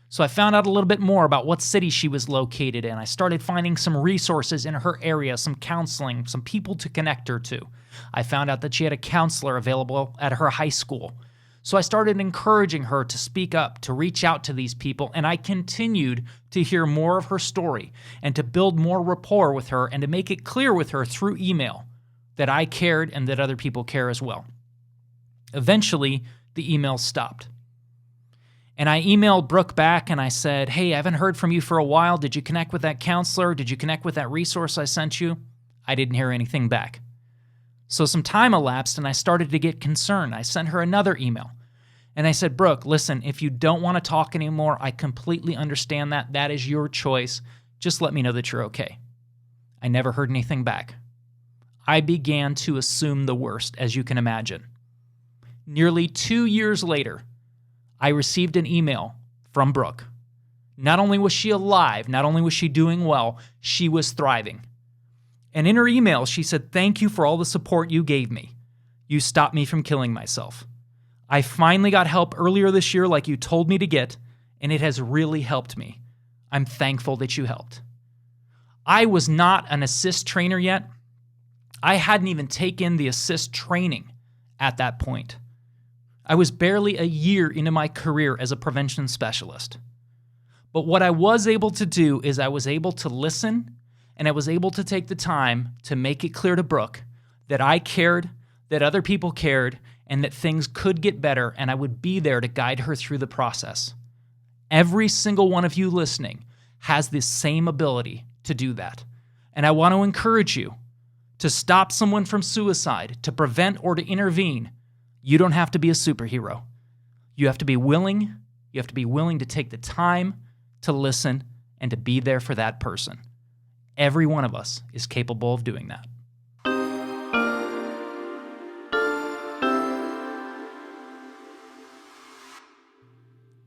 So I found out a little bit more about what city she was located in. I started finding some resources in her area, some counseling, some people to connect her to. I found out that she had a counselor available at her high school. So I started encouraging her to speak up, to reach out to these people, and I continued to hear more of her story and to build more rapport with her and to make it clear with her through email that I cared and that other people care as well. Eventually, the email stopped. And I emailed Brooke back and I said, hey, I haven't heard from you for a while. Did you connect with that counselor? Did you connect with that resource I sent you? I didn't hear anything back. So some time elapsed and I started to get concerned. I sent her another email. And I said, Brooke, listen, if you don't want to talk anymore, I completely understand that. That is your choice. Just let me know that you're okay. I never heard anything back. I began to assume the worst, as you can imagine. Nearly 2 years later, I received an email from Brooke. Not only was she alive, not only was she doing well, she was thriving. And in her email, she said, thank you for all the support you gave me. You stopped me from killing myself. I finally got help earlier this year like you told me to get, and it has really helped me. I'm thankful that you helped. I was not an ASIST trainer yet. I hadn't even taken the ASIST training at that point. I was barely a year into my career as a prevention specialist. But what I was able to do is I was able to listen, and I was able to take the time to make it clear to Brooke that I cared, that other people cared, and that things could get better, and I would be there to guide her through the process. Every single one of you listening has this same ability to do that. And I want to encourage you to stop someone from suicide, to prevent or to intervene. You don't have to be a superhero. You have to be willing. You have to be willing to take the time to listen and to be there for that person. Every one of us is capable of doing that.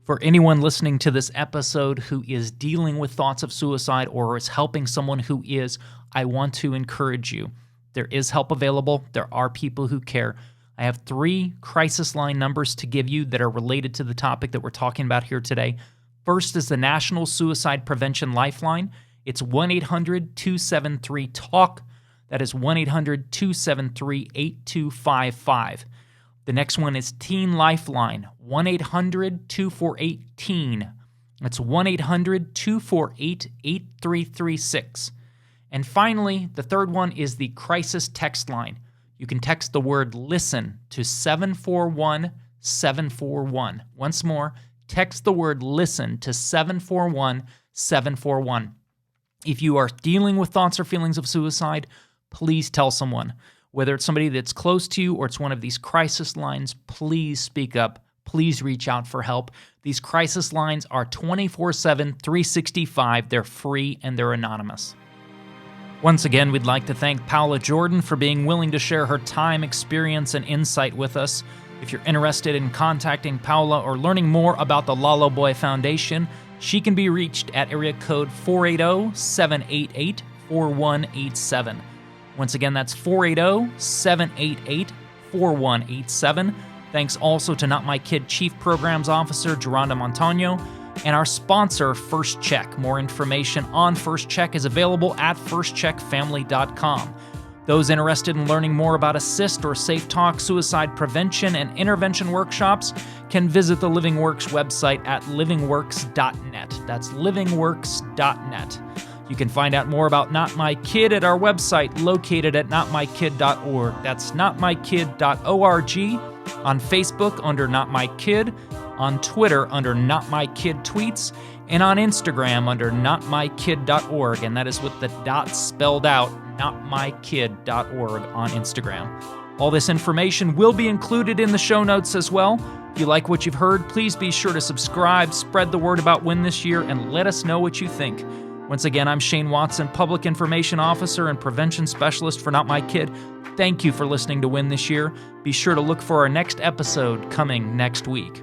For anyone listening to this episode who is dealing with thoughts of suicide or is helping someone who is, I want to encourage you. There is help available. There are people who care. I have 3 crisis line numbers to give you that are related to the topic that we're talking about here today. First is the National Suicide Prevention Lifeline. It's 1-800-273-TALK. That is 1-800-273-8255. The next one is Teen Lifeline, 1-800-248-TEEN. That's 1-800-248-8336. And finally, the third one is the Crisis Text Line. You can text the word LISTEN to 741-741. Once more, text the word LISTEN to 741-741. If you are dealing with thoughts or feelings of suicide, please tell someone. Whether it's somebody that's close to you or it's one of these crisis lines, please speak up. Please reach out for help. These crisis lines are 24/7, 365. They're free and they're anonymous. Once again, we'd like to thank Paolla Jordan for being willing to share her time, experience, and insight with us. If you're interested in contacting Paolla or learning more about the Lullaby Foundation, she can be reached at area code 480-788-4187. Once again, that's 480-788-4187. Thanks also to notMYkid Chief Programs Officer Joronda Montaño and our sponsor, First Check. More information on First Check is available at firstcheckfamily.com. Those interested in learning more about ASIST or Safe Talk suicide prevention and intervention workshops can visit the LivingWorks website at livingworks.net. That's livingworks.net. You can find out more about notMYkid at our website located at notmykid.org. That's notmykid.org. On Facebook under notMYkid, on Twitter under notMYkid Tweets, and on Instagram under notmykid.org, and that is with the dots spelled out, notmykid.org on Instagram. All this information will be included in the show notes as well. If you like what you've heard, please be sure to subscribe, spread the word about Win this year, and let us know what you think. Once again, I'm Shane Watson, Public Information Officer and Prevention Specialist for notMYkid. Thank you for listening to Win this year. Be sure to look for our next episode coming next week.